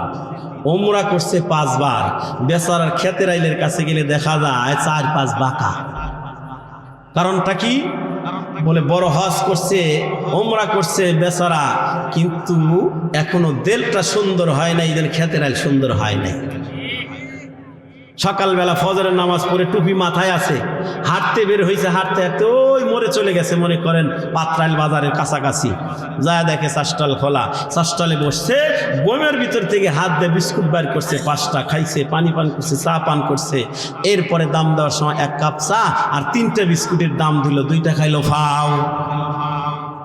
ওমরা করছে 5 বার বেচারার খেতের আইলের কাছে গেলে দেখা যায় 4-5 বাঁকা কারণটা কি বলে বড় হজ করছে ওমরা করছে বেচারা কিন্তু এখনো দিলটা সুন্দর হয় নাই এদের খেতের আইল সুন্দর হয় নাই সকালবেলা ফজরের নামাজ পড়ে টুপি মাথায় আছে হাঁটতে বের হয়েছে হাঁটতে হাঁটতে ওই মোড়ে চলে গেছে মনে করেন পাত্রাইল বাজারের কাছাকাছি যা দেখে চাষটাল খোলা চাষটালে বসছে বোমের ভিতর থেকে হাত দিয়ে বিস্কুট বের করছে 5টা খাইছে পানি পান করছে চা পান করছে এরপরে দাম দেওয়ার সময় 1 কাপ চা আর 3টা বিস্কুটের দাম দিল 2টা খাইলো ফাও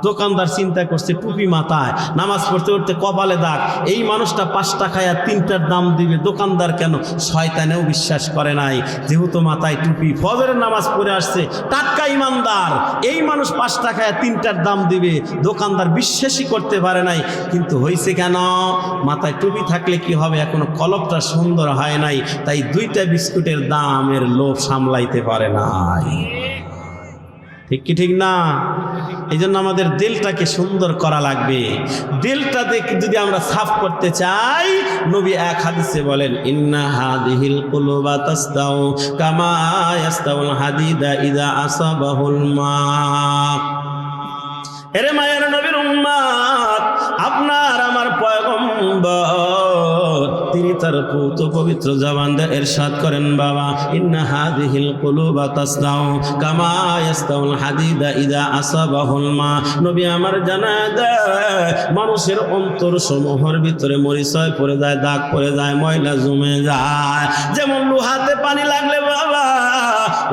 দোকানদার চিন্তা করছে টুপি মাথায় নামাজ পড়তে পড়তে কপালে দাগ এই মানুষটা 5টা খায় আর 3টার দাম দিবে দোকানদার কেন শয়তানেও বিশ্বাস করে নাই যেহেতু মাথায় টুপি ফজরের নামাজ পড়ে আসছে টাটকা ইমানদার এই মানুষ 5টা খায় 3টার দাম দিবে দোকানদার বিশ্বাসই করতে পারে নাই কিন্তু হয়েছে কেন মাথায় টুপি থাকলে কি হবে এখনো কলপটা সুন্দর হয় নাই তাই 2টা বিস্কুটের দামের লোভ সামলাইতে পারে নাই ঠিক কি ঠিক না এই জন্য আমাদের দিলটাকে সুন্দর করা লাগবে দিলটাতে যদি আমরা সাফ করতে চাই নবী এক হাদিসে বলেন ইন্না হাদিহিল কুলুবা তাসদাউ কামা ইয়াসদাউল হাদিদা ইযা আসাবাহুল মা এরে মায়ের নবীর উম্মত আপনার আমার পয়গম্বর তিনি তার পুত পবিত্র জবান দিয়ে ইরশাদ করেন বাবা ইন্না হাদিহিল কুলুবা তাসদাউ কামা ইয়াসদাউল হাদিদা ইযা আসাবাহুল মা নবী আমার জানায় দেয় মানুষের অন্তর সমূহের ভিতরে মরিচয় পড়ে যায় দাগ পড়ে যায় ময়লা জমে যায় যেমন লোহাতে পানি লাগলে বাবা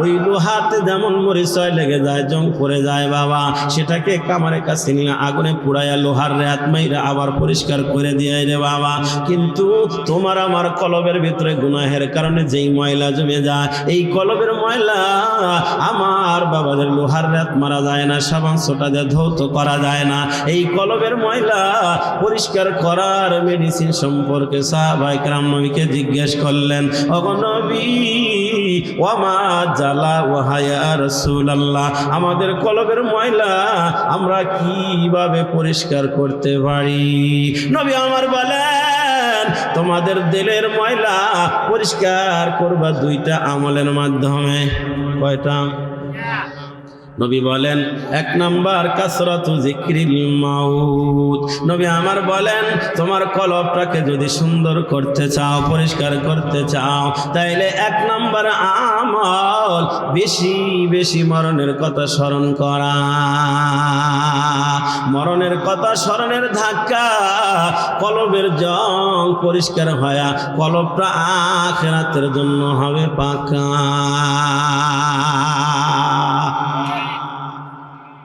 ওই লোহাতে যেমন মরিচয় লেগে যায় জং পড়ে যায় বাবা সেটাকে কামারের কাছে নিয়ে আগুনে পুড়াইয়া লোহার রাত মাইরা আবার পরিষ্কার করে দিয়ে রে বাবা কিন্তু তোমার আমার কলবের ভিতরে গুনাহের কারণে যেই ময়লা জমে যায় এই কলবের ময়লা আমার বাবাদের লোহার রাত মারা যায় না সাবান সোটা দিয়ে ধৌত করা যায় না এই কলবের ময়লা পরিষ্কার করার মেডিসিন সম্পর্কে সাহাবায়ে কেরাম নবীকে জিজ্ঞেস করলেন ওগো নবী ওয়ামা জালা ওয়াহায়া রাসূলুল্লাহ আমাদের কলবের ময়লা আমরা কিভাবে পরিষ্কার করতে পারি নবী আমার বলেন তোমাদের দিলের ময়লা পরিষ্কার করবা 2টা আমলের মাধ্যমে কয়টা নবী বলেন 1 নাম্বার কাসরাতু যিকরিল মাউত। নবী আমার বলেন তোমার কলবটাকে যদি সুন্দর করতে চাও, পরিষ্কার করতে চাও, তাইলে 1 নাম্বার আমল বেশি বেশি মরণের কথা স্মরণ করা। মরণের কথা স্মরণের ধাক্কা কলবের জং পরিষ্কার হয়া কলবটা আখিরাতের জন্য হবে পাকা।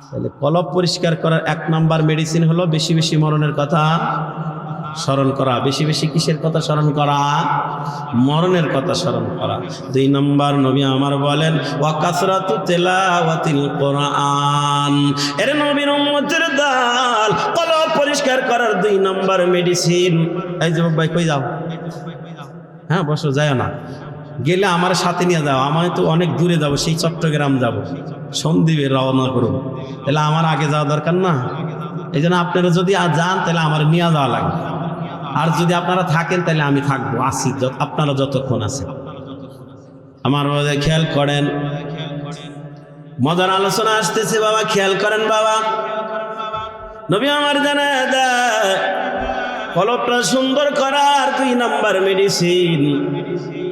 তাহলে কলব পরিষ্কার করার 1 নাম্বার মেডিসিন হলো বেশি বেশি মরণের কথা স্মরণ করা। বেশি বেশি কিসের কথা স্মরণ করা? মরণের কথা স্মরণ করা। 2 নাম্বার নবী আমার বলেন ওয়া কাসরাতু তিলাওয়াতিল কোরআন। এর নবীর উম্মতের দল কলব পরিষ্কার করার 2 নাম্বার মেডিসিন। এই যুবক ভাই কই যাও? হ্যাঁ বসো, যায় না, গেলে আমার সাথে নিয়ে যাও। আমি তো অনেক দূরে যাব, সেই চট্টগ্রাম যাব, সন্দ্বীপে রওনা করব, তাহলে আমার আগে যাওয়া দরকার না? এই জন্য আপনারা যদি যান তাহলে আমার নিয়ে যাওয়া লাগবে। আর যদি আপনারা থাকেন তাহলে আমি থাকবো, আসি আপনারা যতক্ষণ আছেন। আমার খেয়াল করেন, মজার আলোচনা আসতেছে বাবা, খেয়াল করেন বাবা। নবী আমার জানা দেয় কলবটা সুন্দর করার 2 নাম্বার মেডিসিন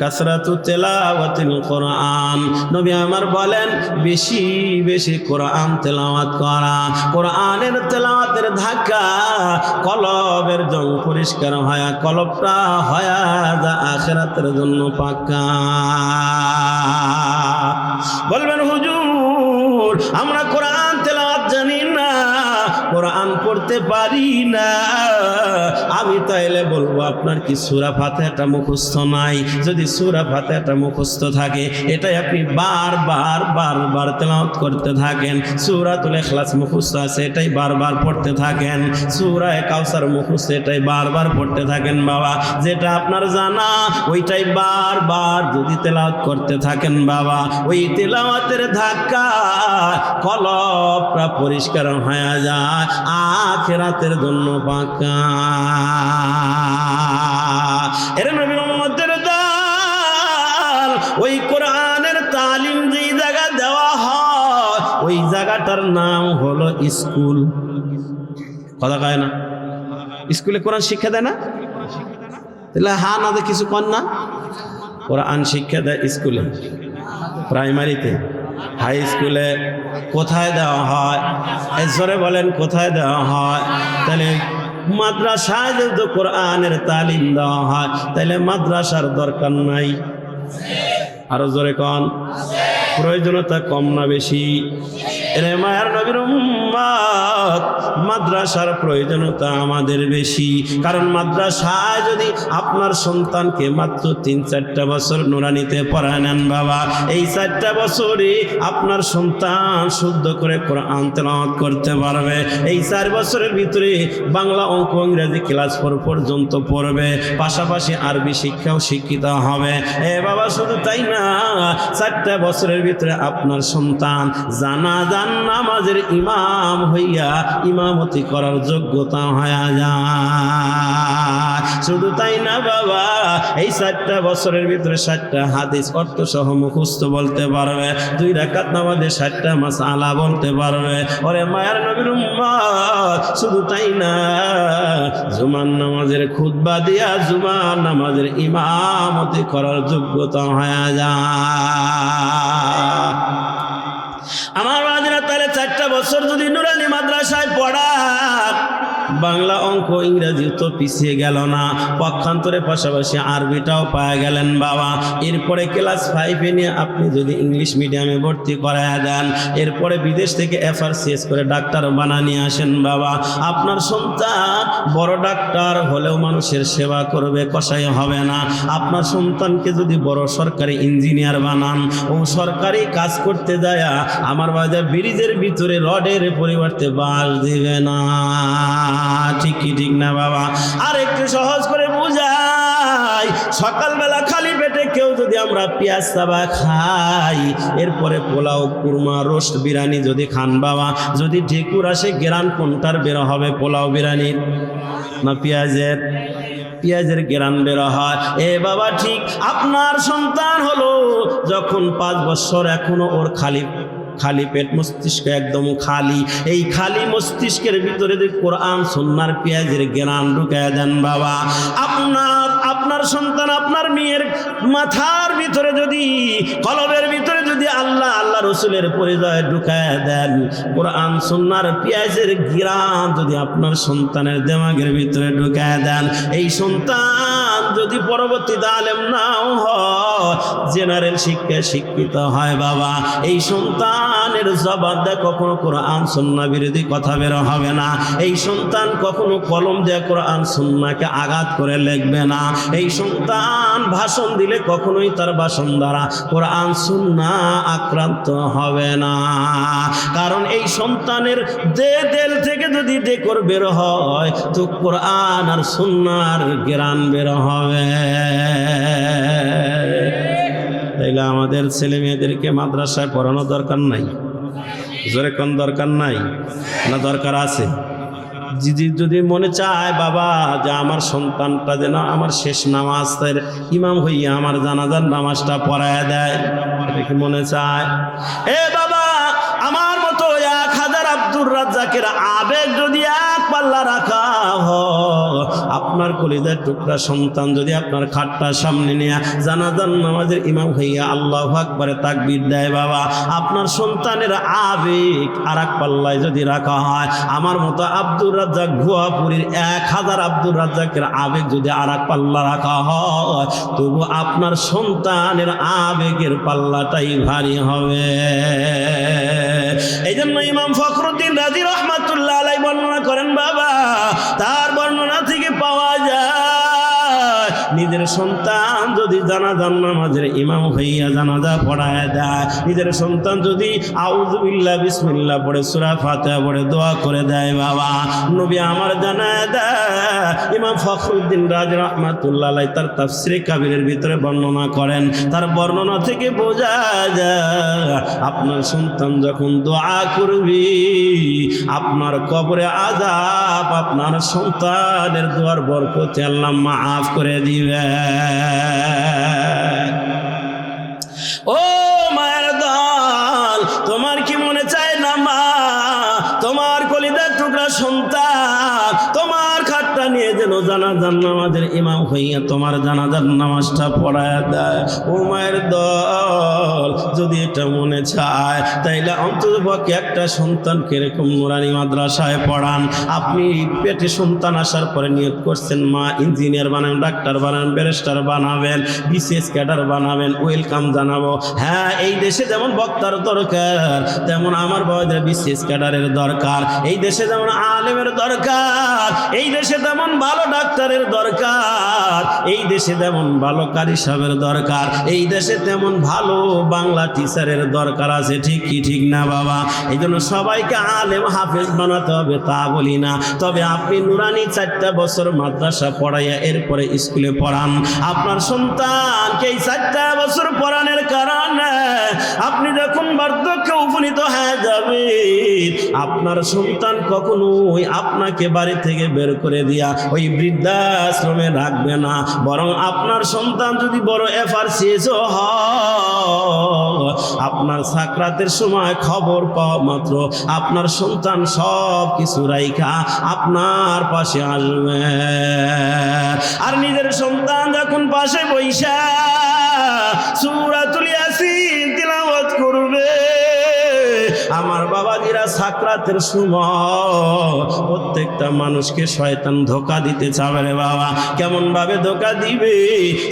কাসরাতু তিলাওয়াতিল কোরআন। নবী আমার বলেন বেশি বেশি কোরআন তেলাওয়াত করা। কোরআনের তেলাওয়াতের ধাক্কা কলবের জং পরিষ্কার হয়া কলবটা হয়া যা আখিরাতের জন্য পাকা। বলবেন হুজুর আমরা কোরআন তেলাওয়াত জানি না, কোরআন পড়তে পারি না। আমি তাইলে বলবো আপনার কি সূরা ফাতিহাটা মুখস্থ নাই? যদি সূরা ফাতিহাটা মুখস্থ থাকে এটাই আপনি বারবার বারবার তেলাওয়াত করতে থাকেন। সূরাতুল ইখলাস মুখস্থ আছে, এটাই বারবার পড়তে থাকেন। সূরা কাউসার মুখস্থ, এটাই বারবার পড়তে থাকেন বাবা। যেটা আপনার জানা ওইটাই বারবার যদি তেলাওয়াত করতে থাকেন বাবা, ওই তেলাওয়াতের ধাক্কা কলবটা পরিষ্কার হয়ে যায়, আখিরাতের জন্য পাকা। এর নবীর উম্মতের দল ওই কোরআনের তালিম যেই জায়গা দেওয়া হয় ওই জায়গাটার নাম হলো স্কুল। কথা কয় না? স্কুলে কোরআন শিক্ষা দেয় না? তাহলে হ্যাঁ না কিছু কর না। কোরআন শিক্ষা দেয় স্কুলে, প্রাইমারিতে, হাই স্কুলে। কোথায় দেওয়া হয়? এই জোরে বলেন কোথায় দেওয়া হয়? তাহলে মাদ্রাসায় যদি কোরআনের তালিম দেওয়া হয় তাহলে মাদ্রাসার দরকার নাই। আরো জোরে কন, প্রয়োজনীয়তা কম না বেশি? এরে মায়ার নবীর উম্মত, মাদ্রাসার প্রয়োজনীয়তা আমাদের বেশি। কারণ মাদ্রাসায় যদি আপনার সন্তানকে মাত্র 3-4টা বছর নুরানিতে পড়ায় নেন বাবা, এই 4টা বছরে আপনার সন্তান শুদ্ধ করে কোরআন তেলাওয়াত করতে পারবে। এই 4 বছরের ভিতরে বাংলা, অঙ্ক, ইংরেজি ক্লাস 4 পর্যন্ত পড়বে, পাশাপাশি আরবি শিক্ষাও শিক্ষিত হবে। এ বাবা শুধু তাই না, 4টা বছরের ভিতরে আপনার সন্তান জানাজা নামাজের ইমাম হইয়া ইমামতি করার যোগ্যতা হয়ে যায়। শুধু তাই না বাবা, এই 4টা বছরের ভিতরে 7টা হাদিস অর্থ সহ মুখস্থ বলতে পারবে, 2 রাকাত নামাজে 7টা মাসআলা বলতে পারবে। ওরে মায়ার নবীর উম্মত, শুধু তাই না, জুমার নামাজের খুতবা দিয়া জুমার নামাজের ইমামতি করার যোগ্যতা হয়ে যায়। আমার বাজিরা তাহলে 4টা বছর যদি নুরানি মাদ্রাসায় পড়া, বাংলা, অঙ্ক, ইংরেজি তো পিছিয়ে গেল না, পক্ষান্তরে পাশাপাশি আরবিটাও পাওয়া গেলেন বাবা। এরপরে ক্লাস 5-এ নিয়ে আপনি যদি ইংলিশ মিডিয়ামে ভর্তি করায় দেন, এরপরে বিদেশ থেকে FRCS করে ডাক্তার বানিয়ে আসেন বাবা, আপনার সন্তান বড় ডাক্তার হলেও মানুষের সেবা করবে, কসাই হবে না। আপনার সন্তানকে যদি বড় সরকারি ইঞ্জিনিয়ার বানান, ও সরকারি কাজ করতে যায় আমার বাজার ব্রিজের ভিতরে রডের পরিবর্তে বাঁশ দিবে না। ঠিক কি ঠিক না বাবা? আর একটু সহজ করে বুঝাই, সকালবেলা খালি পেটে কেউ যদি আমরা পেঁয়াজ চাবা খাই, এরপরে পোলাও, কুরমা, রোস্ট, বিরিয়ানি যদি খান বাবা, যদি ঢেকুর আসে গ্রান কোনটার বের হবে? পোলাও বিরিয়ানির না পেঁয়াজের? পেঁয়াজের গ্রান বের হয়। এ বাবা ঠিক আপনার সন্তান হলো যখন 5 বছর, এখনো ওর খালি খালি পেট, মস্তিষ্ক একদম খালি। এই খালি মস্তিষ্কের ভিতরে যদি কোরআন সুন্নাহর পেঁয়াজের জ্ঞান ঢুকায় দেন বাবা, আপনার সন্তান, আপনার মেয়ের মাথার ভিতরে যদি, কলবের ভিতরে যদি আল্লাহ রসুলের পরিচয় ঢুকায় দেন, কোরআন সুন্নাহর পেঁয়াজের জ্ঞান যদি আপনার সন্তানের দিমাগের ভিতরে ঢুকায় দেন, এই সন্তান যদি পরবর্তীতে আলেম নাও হয়, জেনারেল শিক্ষায় শিক্ষিত হয় বাবা, এই সন্তানের জবান দিয়ে কখনো কোরআন সুন্নাহ বিরোধী কথা বের হবে না। এই সন্তান কখনো কলম দিয়ে কোরআন সুন্নাহকে আঘাত করে লিখবে না। এই সন্তান ভাষণ দিলে কখনোই তার ভাষণ দ্বারা কোরআন সুন্নাহ আক্রান্ত হবে না। কারণ এই সন্তানের দিল থেকে যদি ডেকর বের হয় তো কোরআন আর সুন্নাহর জ্ঞান বের হবে। তাইলে আমাদের ছেলে মেয়েদেরকে মাদ্রাসায় পড়ানো দরকার নাই? জোরে কোন দরকার নাই না দরকার আছে? যদি মনে চায় বাবা যে আমার সন্তানটা যেন আমার শেষ নামাজের ইমাম হইয়া আমার জানাজার নামাজটা পড়ায় দেয়, এটা কি মনে চায়? এ বাবা, আমার মতো 1000 আব্দুর রাজ্জাকের আবেগ যদি এক পাল্লা রাখা হয়, আপনার কলিজার টুকরা সন্তান যদি আপনার খাটটার সামনে নিয়ে জানাজার নামাজের ইমাম হইয়া আল্লাহু আকবারে তাকবীর দেয় বাবা, আপনার সন্তানের আবেগ আর এক পাল্লায় যদি রাখা হয়, আমার মতো আব্দুর রাজ্জাক ভুয়াপুরীর 1000 আব্দুর রাজ্জাকের আবেগ যদি আর এক পাল্লা রাখা হয়, তবু আপনার সন্তানের আবেগের পাল্লাটাই ভারী হবে। এই জন্য ইমাম ফখরুদ্দিন রাজি রহমাতুল্লাহ আলাইহি বর্ণনা করেন বাবা, তার বর্ণনা থেকে পাওয়া যায় নিজের সন্তান যদি জানাজার নামাজের ইমাম হইয়া জানাজা পড়ায় দেয়, নিজের সন্তান যদি আউযু বিল্লাহ বিসমিল্লাহ পড়ে সূরা ফাতিহা পড়ে দোয়া করে দেয় বাবা, নবী আমার জানায় দেয়, ইমাম ফখরুদ্দিন রাজি রহমাতুল্লাহ আলাইহি তার তাফসীরে কাবীরের ভিতরে বর্ণনা করেন, তার বর্ণনা থেকে বোঝা যায় আপনার সন্তান যখন দোয়া করবি, আপনার কবরে আযাব আপনার সন্তানের দোয়ার বরকতে আল্লাহ মাফ করে দিবে। ও মায়ের দল, তোমার কি মনে চায় না মা তোমার কলিজার টুকরা সন্তান তোমার খাটটা নিয়ে যেন জানাজার নামাজের ইমাম হইয়া তোমার জানাজার নামাজটা পড়ায় দেয়? ও মায়ের দল, যদি এটা মনে চায় তাইলে অন্ততপক্ষে একটা সন্তানকে এরকম নুরানি মাদ্রাসায় পড়ান। আপনি পেটে সন্তান আসার পরে নিয়োগ করছেন মা ইঞ্জিনিয়ার বানাবেন, ডাক্তার বানাবেন, ব্যারিস্টার বানাবেন, বিসিএস ক্যাডার বানাবেন, ওয়েলকাম জানাবো। হ্যাঁ, এই দেশে যেমন বক্তার দরকার তেমন আমার বাবাদের বিসিএস ক্যাডারের দরকার, এই দেশে যেমন আলেমের দরকার, এই দেশে তেমন ভালো ডাক্তারের দরকার, এই দেশে তেমন ভালো কারি সাহেবের দরকার, এই দেশে তেমন ভালো বাংলা টিচারের দরকার আছে। ঠিক কি ঠিক না বাবা? এই জন্য সবাইকে আলেম হাফেজ বানাতে হবে তা বলি না, তবে আপনি নুরানি 4টা বছর মাদ্রাসা পড়াইয়া এরপরে স্কুলে পড়ান। আপনার সন্তানকে এই 4টা বছর পড়ানোর কারণে আপনি যখন বার্ধক্যে উপনীত হয়ে যাবে, আপনার সন্তান কখনোই আপনাকে বাড়ি থেকে বের করে দিয়া ওই বৃদ্ধাশ্রমে রাখবে না, বরং আপনার সন্তান যদি বড় এফআরসিএসও হয়, আপনার সাকরাতের সময় খবর পাওয়া মাত্র আপনার সন্তান সব কিছু রাইখা আপনার পাশে আসবে। আর নিজের সন্তান যখন পাশে বইসা সূরাতুল ইয়াসিন তিলাওয়াত করবে, আমার বাবাজিরা সাকরাতের সময় প্রত্যেকটা মানুষকে শয়তান ধোঁকা দিতে চাবে রে বাবা। কেমন ভাবে ধোঁকা দিবে?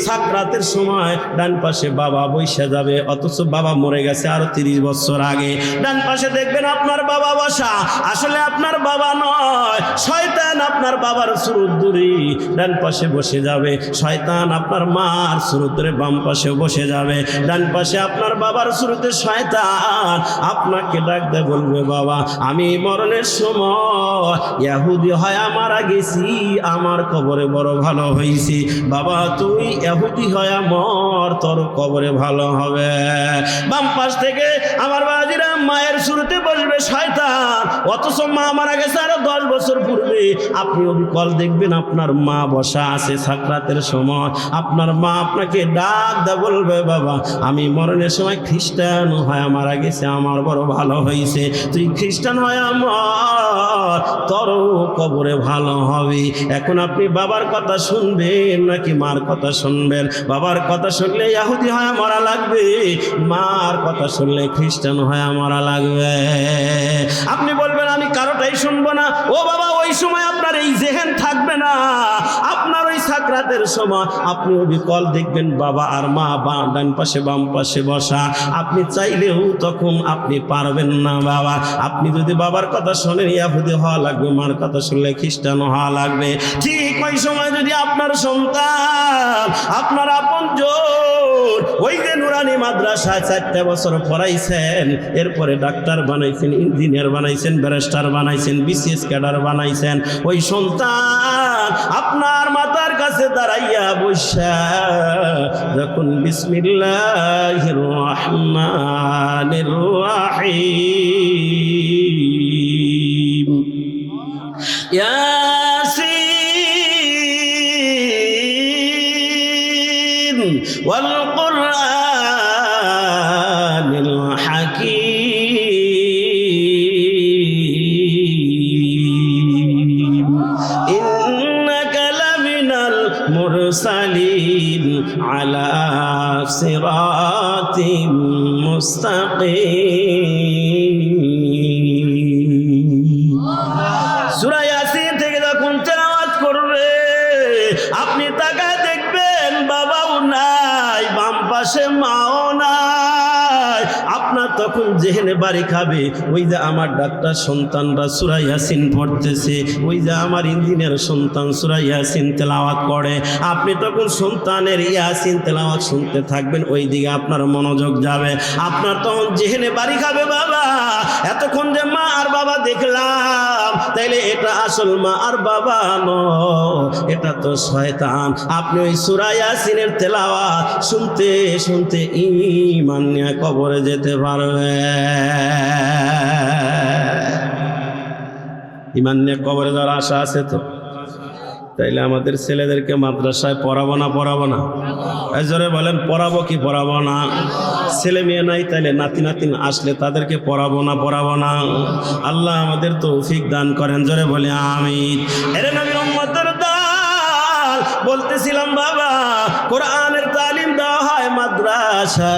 সাকরাতের সময় ডান পাশে বাবা বইসা যাবে, অথচ বাবা মরে গেছে আরো 30 বছর আগে। ডান পাশে দেখবেন আপনার বাবা বসা, আসলে আপনার বাবা নয়, শয়তান আপনার বাবার সুরত ধরে ডান পাশে বসে যাবে, শয়তান আপনার মার সুরত ধরে বাম পাশে বসে যাবে। ডান পাশে আপনার বাবার সুরতে শয়তান আপনাকে ডাক দেয়, বলবে বাবা আমি মরণের সময় ইহুদি হয়ে মারা গেছি, আমার কবরে বড় ভালো হয়েছি। বাবা তুই ইহুদি হয়ে মর, তোর কবরে ভালো হবে। বাম পাশ থেকে আমার বাজিরা মায়ের শুরুতে বসবে শয়তান, অথচ মা মারা গেছে আরো 10 বছর পূর্বে। আপনি অবিকল দেখবেন আপনার মা বসা আছে সাকরাতের সময়, আপনার মা আপনাকে ডাক দেয়া বলবে, বাবা আমি মরণের সময় খ্রিস্টান হয়ে মারা গেছে, আমার বড় ভালো হয়েছে, তুই খ্রিস্টান হয়ে মর, তোরও কবরে ভালো হবে। এখন আপনি বাবার কথা শুনবেন নাকি মার কথা শুনবেন? বাবার কথা শুনলে ইহুদি হয়ে মরা লাগবে, মার কথা শুনলে খ্রিস্টান হয়ে মরা লাগবে। আপনি বলবেন আমি কারোটাই শুনবো না। ও বাবা, ওই সময় আপনার এই জেহেন থাকবে না। আপনার ওই সাকরাতের সময় আপনি বিকল দেখবেন বাবা আর মা ডান পাশে বাম পাশে বসা, আপনি চাইলেও তখন আপনি পারবেন না। বাবা আপনি যদি বাবার কথা শোনেন ইহুদি হওয়া লাগবে, মার কথা শুনলে খ্রিস্টান হওয়া লাগবে। ঠিক ওই সময় যদি আপনার সন্তান, আপনার আপনজন ওই যে নুরানি মাদ্রাসায় 4 বছর পড়াইছেন, এরপরে ডাক্তার বানাইছেন, ইঞ্জিনিয়ার বানাইছেন, ব্যারিস্টার বানাইছেন, বিসিএস ক্যাডার বানাইছেন, ওই সন্তান আপনার মাথার কাছে দাঁড়াইয়া বসা যখন বিসমিল্লাহির রহমানির রহিম ইয়াসিন ওয়াল কুরআনিল হাকীম ইন্নাকা লামিনাল মুরসালিন আলা সিরাতিম মুস্তাকিম। সূরা ইয়াসিন থেকে যখন তেলাওয়াত করবে আপনি তাকায় দেখবেন বাবাও নাই, বাম পাশে মাও নাই। আপনার তখন জেহেনে বাড়ি খাবে, ওই যে আমার ডাক্তার সন্তানরা সূরা ইয়াসিন পড়তেছে, ওই যে আমার ইঞ্জিনিয়ার সন্তান সূরা ইয়াসিন তেলাওয়াত করে। আপনি তখন সন্তানের ইয়াসিন তেলাওয়াত শুনতে থাকবেন, ওই দিকে আপনার মনোযোগ যাবে। আপনার তখন জেহেনে বাড়ি খাবে, বাবা এতক্ষণ যে মা আর বাবা দেখলাম, তাইলে এটা আসল মা আর বাবা নয়, এটা তো শয়তান। আপনি ওই সূরা ইয়াসিনের তেলাওয়াত শুনতে শুনতে ঈমান নিয়ে কবরে যেতে পারবে। ঈমান নিয়ে কবরে যাওয়ার আশা আছে তো? তাইলে আমাদের ছেলেদেরকে মাদ্রাসায় পড়াবো না? পড়াবো না? জোরে বলেন, পড়াবো কি পড়াবো না? ছেলে মেয়ে নাই, তাইলে নাতি নাতিন আসলে তাদেরকে পড়াবো না? পড়াবো না? আল্লাহ আমাদের তৌফিক দান করেন, জোরে বলে আমিন। এরে নবীর উম্মতের দল, বলতেছিলাম বাবা কোরআনের তালিম দেওয়া হয় মাদ্রাসা,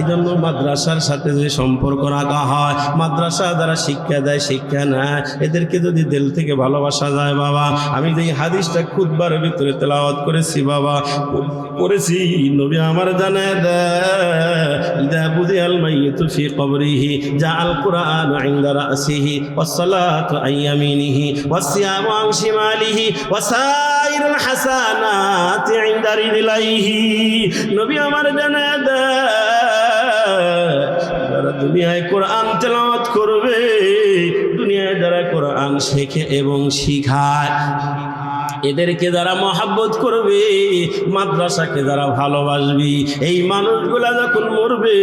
এই জন্য মাদ্রাসার সাথে যে সম্পর্ক রাখা হয়, মাদ্রাসা যারা শিক্ষা দেয়, শিক্ষা নেয়, এদেরকে যদি দিল থেকে ভালোবাসা যায় বাবা। আমি যে হাদিসটা খুতবার ভিতরে তেলাওয়াত করেছি বাবা, করেছি, নবী আমার জানায় দেয় বুদিয়াল মাইয়িতু ফি কবরিহি জাআল কুরআন ইনদা রাসিহি ওয়াস সালাতু আন ইয়ামিনিহি ওয়াস সিয়ামু আন শিমালিহি ওয়া সাইরুল হাসানাতি ইনদা রিজলাইহি। নবী আমার জানায় যারা দুনিয়ায় কোরআন তেলাওয়াত করবে, দুনিয়ায় যারা কোরআন শেখে এবং শিখায়, এদেরকে যারা মহাব্বত করবে, মাদ্রাসাকে যারা ভালোবাসবে, এই মানুষগুলা যখন মরবে,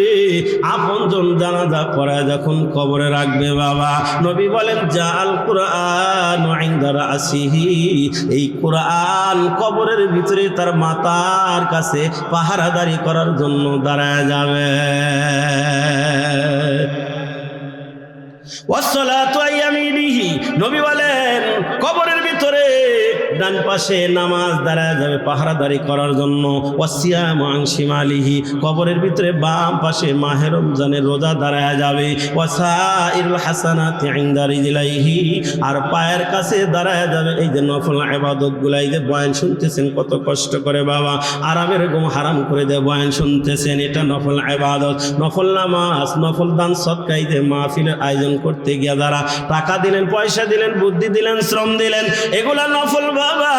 আপনজন জানাজা পড়ায় যখন কবরে রাখবে বাবা, নবী বলেন জাআল কুরআন ইনদা রাসিহি, এই কোরআন কবরের ভিতরে তার মাথার কাছে পাহারাদারি করার জন্য দাঁড়ায় যাবে। ওয়াসসালাতু আন ইয়ামিনিহি, নবী বলেন কবরের ভিতরে ডান পাশে নামাজ দাঁড়ায় যাবে পাহারাদারি করার জন্য। ওয়াসিয়ামু আন শিমালিহি, কবরের ভিতরে বাম পাশে মাহে রমজানের রোজা দাঁড়ায় যাবে। ওয়াসাইরুল হাসানাতি ইনদা রিজলাইহি, আর পায়ের কাছে দাঁড়ায় যাবে এই যে নফল ইবাদতগুলো। এই যে বয়ান শুনতেছেন কত কষ্ট করে বাবা, আরামের ঘুম হারাম করে দেয় বয়ান শুনতেছেন, এটা নফল ইবাদত, নফল নামাজ, নফল দান সদকা। এই যে মাহফিলের আয়োজন করতে গিয়া যারা টাকা দিলেন, পয়সা দিলেন, বুদ্ধি দিলেন, শ্রম দিলেন, এগুলা নফল বাবা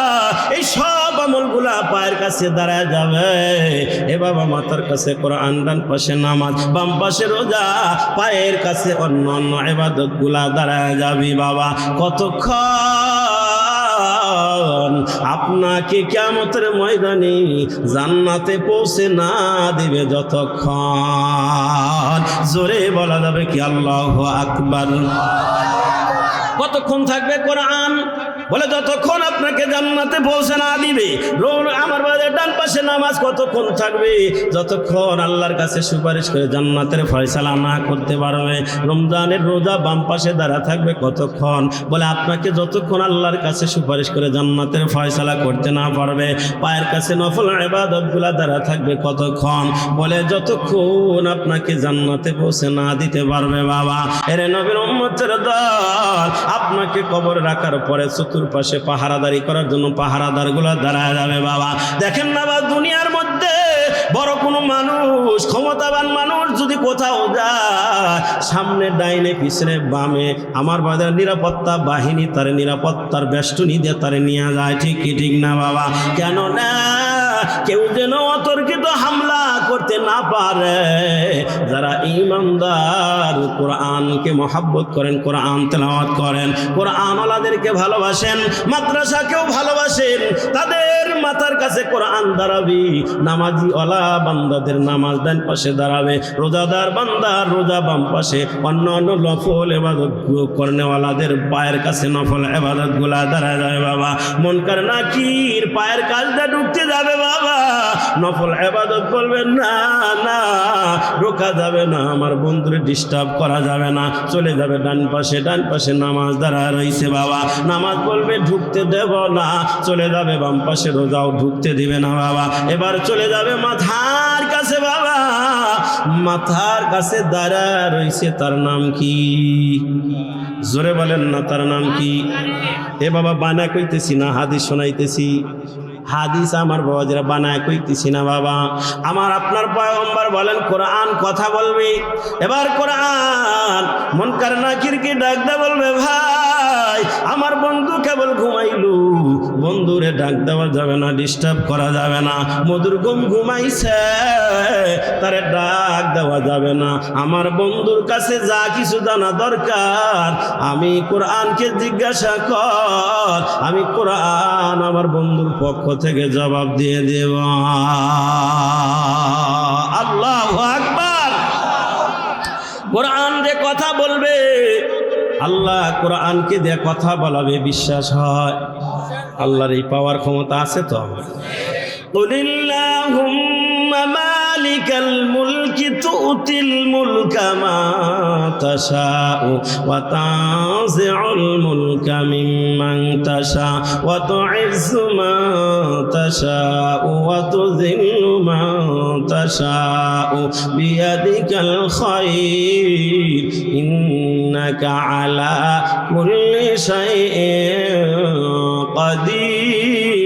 এই সব আমলগুলা পায়ের কাছে দাঁড়ায় যাবে। এ বাবা মাথার কাছে কোরআন, ডান পাশে নামাজ, বাম পাশে রোজা, পায়ের কাছে অন্য অন্য ইবাদতগুলা দাঁড়ায় যাবি বাবা। কতক্ষণ আপনাকে কিয়ামতের ময়দানে জান্নাতে পৌঁছে না দিবে, যতক্ষণ জোরে বলা যাবে কি আল্লাহু আকবার। কতক্ষণ থাকবে কোরআন? বলে যতক্ষণ আপনাকে জান্নাতে পৌঁছে না দিবে। আমার বাড়ির ডান পাশে নামাজ কতক্ষণ থাকবে? যতক্ষণ আল্লাহর কাছে সুপারিশ করে জান্নাতের ফয়সালা না করতে পারবে। রমজানের রোজা বাম পাশে দাঁড়া থাকবে কতক্ষণ? বলে আপনাকে যতক্ষণ আল্লাহর কাছে সুপারিশ করে জান্নাতের ফয়সালা করতে না পারবে। পায়ের কাছে নফল ইবাদতগুলা দাঁড়া থাকবে কতক্ষণ? বলে যতক্ষণ আপনাকে জান্নাতে পৌঁছে না দিতে পারবে বাবা। এরে নবীর উম্মতের দল, আপনাকে কবর রাখার পরে চতুর্পাশে পাহারাদারি করার জন্য পাহারাদারগুলা দাঁড়ায় যাবে বাবা। দেখেন না বা দুনিয়ার মধ্যে বড় কোনো মানুষ, ক্ষমতাবান মানুষ যদি কোথাও যায়, সামনে ডাইনে পিছনে বামে আমার বাজার নিরাপত্তা বাহিনী তার নিরাপত্তার বেষ্টনী দিয়ে তারে নিয়ে যায়, ঠিক কি ঠিক না বাবা? কেন না কেউ যেন অতর্কিত হামলা করতে না পারে। যারা ঈমানদার, কোরআনকে মহব্বত করেন, কোরআন তেলাওয়াত করেন, কোরআন ওয়ালাদেরকে ভালোবাসেন, মাদ্রাসাকেও ভালোবাসেন, তাদের মাথার কাছে কোরআন দাঁড়াবি। নামাজি ওয়ালা বান্দাদের নামাজ ডান পাশে দাঁড়াবে, রোজাদার বান্দার রোজা বাম পাশে, অন্য অন্য নফল ইবাদত করনেওয়ালাদের পায়ের কাছে নফল ইবাদতগুলা দাঁড়ায় যাবে বাবা। মুনকার নাকির পায়ের কাজটা ঢুকতে যাবে বাবা, নফল ইবাদত বলবেন না, না ঢোকা যাবে না, আমার বন্ধুরে ডিস্টার্ব করা যাবে না, চলে যাবে ডান পাশে। ডান পাশে নামাজ দাঁড়া রয়েছে বাবা, নামাজ বলবে ঢুকতে দেব না, চলে যাবে বাম পাশে, রোজাও ঢুকতে দিবে না বাবা। এবার চলে যাবে মাথার কাছে বাবা, মাথার কাছে দাঁড়া রয়েছে, তার নাম কি? জোরে বলেন না, তার নাম কি? এ বাবা বানা কইতেছি না, হাদিস শোনাইতেছি, হাদিস আমার বাবা যারা বানায় কইতেছি না বাবা। আমার আপনার পয়গম্বর বলেন কোরআন কথা বলবে। এবার কোরআন মুনকার নাকিরকে ডাক দে, বলবে ভাই আমার বন্ধু কেবল ঘুমাইলু, বন্ধুরে ডাক দেওয়া যাবে না, ডিস্টার্ব করা যাবে না, মধুর ঘুমাইছে, তারে ডাক দেওয়া যাবে না। আমার বন্ধুর কাছে যা কিছু জানা দরকার আমি কোরআনকে জিজ্ঞাসা কর, আমি কোরআন আমার বন্ধুর পক্ষ থেকে জবাব দিয়ে দেব। আল্লাহু আকবার। কোরআন যে কথা বলবে, আল্লাহ কোরআনকে দিয়ে কথা বলাবে, বিশ্বাস হয়? আল্লাহর এই পাওয়ার ক্ষমতা আছে তো? কুলিল্লাহুম্মা মালিকাল মুলকি তুতিল মুলকা মা তাশাউ ওয়া তানজিউল মুলকা মিম্মান তাশা ওয়া তুইজ্জু মান তাশাউ ওয়া তুযিল্লু মান তাশাউ বিয়াদিকাল খায়র ইন্নাকা আলা কুল্লি শাইইন কাদির।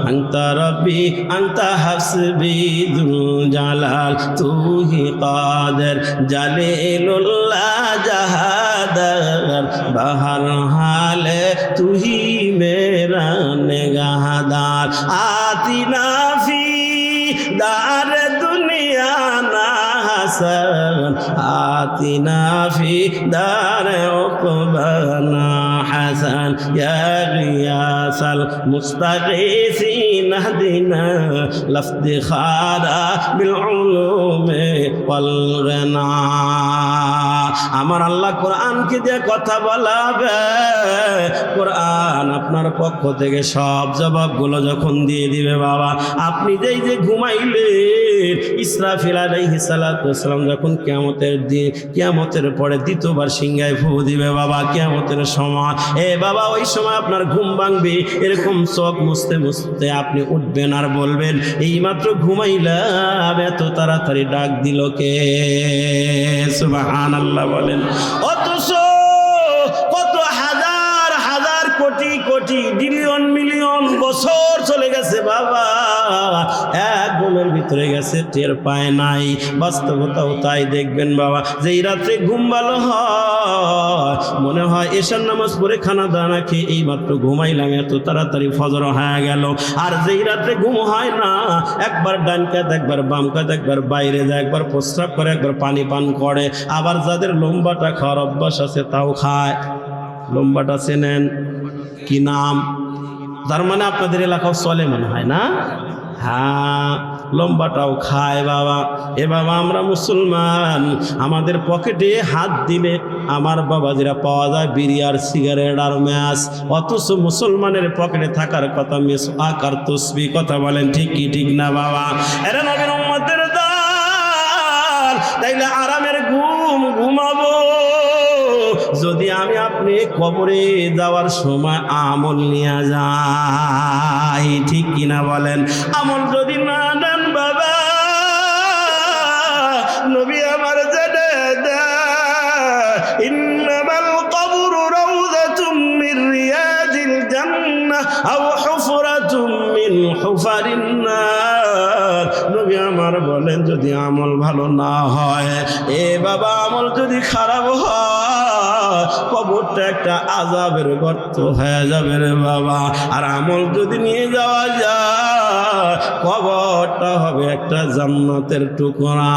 আন্তা রব্বি আন্তা হাসবি যুল জালাল তুহি কাদের জালিলুল্লাহ জাহাদার বাহার হালে তুহি মেরা নিগাহদার আতিনা ফি দার দুনিয়া না হাসান আতিনা ফি দার উকবানা হাসান ইয়া গিয়াসাল মুস্তাগীসিন আহদিনা লাফতিখারা বিল উলুমি ওয়াল গনা। আমার আল্লাহ কোরআনকে দিয়ে কথা বলাবে, কোরআন আপনার পক্ষ থেকে সব জবাবগুলো যখন দিয়ে দিবে বাবা, আপনি যেই যে ঘুমাইলেন, ইসরাফিল আলাইহিস সালাতু ওয়াস সালাম যখন কিয়ামতের পরে দ্বিতীয়বার সিংহায় ফু দিবে বাবা, কিয়ামতের সময় এ বাবা, ওই সময় আপনার ঘুম ভাঙবে, এরকম চোখ মুছতে মুছতে আপনি উঠবেন আর বলবেন এইমাত্র ঘুমাইলাম, এত তাড়াতাড়ি ডাক দিল কে? সুবহানাল্লাহ বলেন। অথচ কত হাজার হাজার কোটি কোটি বিলিয়ন মিলিয়ন বছর চলে গেছে বাবা, এক ঘুমের ভিতরে গেছে, টের পায় নাই। বাস্তবতাও তাই, দেখবেন বাবা, যেই রাত্রে ঘুম ভালো হয় মনে হয় এশার নামাজ পড়ে খানা দানা খেয়ে এই মাত্র ঘুমাইলাম, এত তাড়াতাড়ি ফজর হয়ে গেল। আর যেই রাত্রে ঘুম হয় না, একবার ডান কাত একবার বাম কাত, একবার বাইরে যায়, একবার প্রস্রাব করে, একবার পানি পান করে। আবার যাদের লম্বাটা খাওয়ার অভ্যাস আছে তাও খায়। লম্বাটা চেনেন কি নাম? তার মানে আপনাদের এলাকাও চলে মনে হয় না? হ্যাঁ, লম্বাটাও খায় বাবা। এ বাবা, আমরা মুসলমান, আমাদের পকেটে হাত দিলে আমার বাবাজিরা পাওয়া যায় বিড়ি আর সিগারেট আর ম্যাচ, অথচ মুসলমানের পকেটে থাকার কথা মেস আকার তসবি। কথা বলেন ঠিক কি ঠিক না বাবা? এরা নবীর উম্মতের দল, তাইলে আরামের ঘুম ঘুমাবো যদি আমি আপনি কবরে যাওয়ার সময় আমল নিয়ে যাই, ঠিক কিনা বলেন? আমল যদি না নেন বাবা, নবী আমার জেনে দেয়, ইন্নামাল কবরু রাউযাতুম মিন রিয়াদিল জান্নাহ আও হুফরাতুম মিন হুফারিন নার। নবী আমার বলেন, যদি আমল ভালো না হয়, এ বাবা আমল যদি খারাপ হয়, কবরটা একটা আযাবের গর্ত হয়ে যাবে রে বাবা। আর আমল যদি নিয়ে যাওয়া যায়, কবরটা হবে একটা জান্নাতের টুকরা।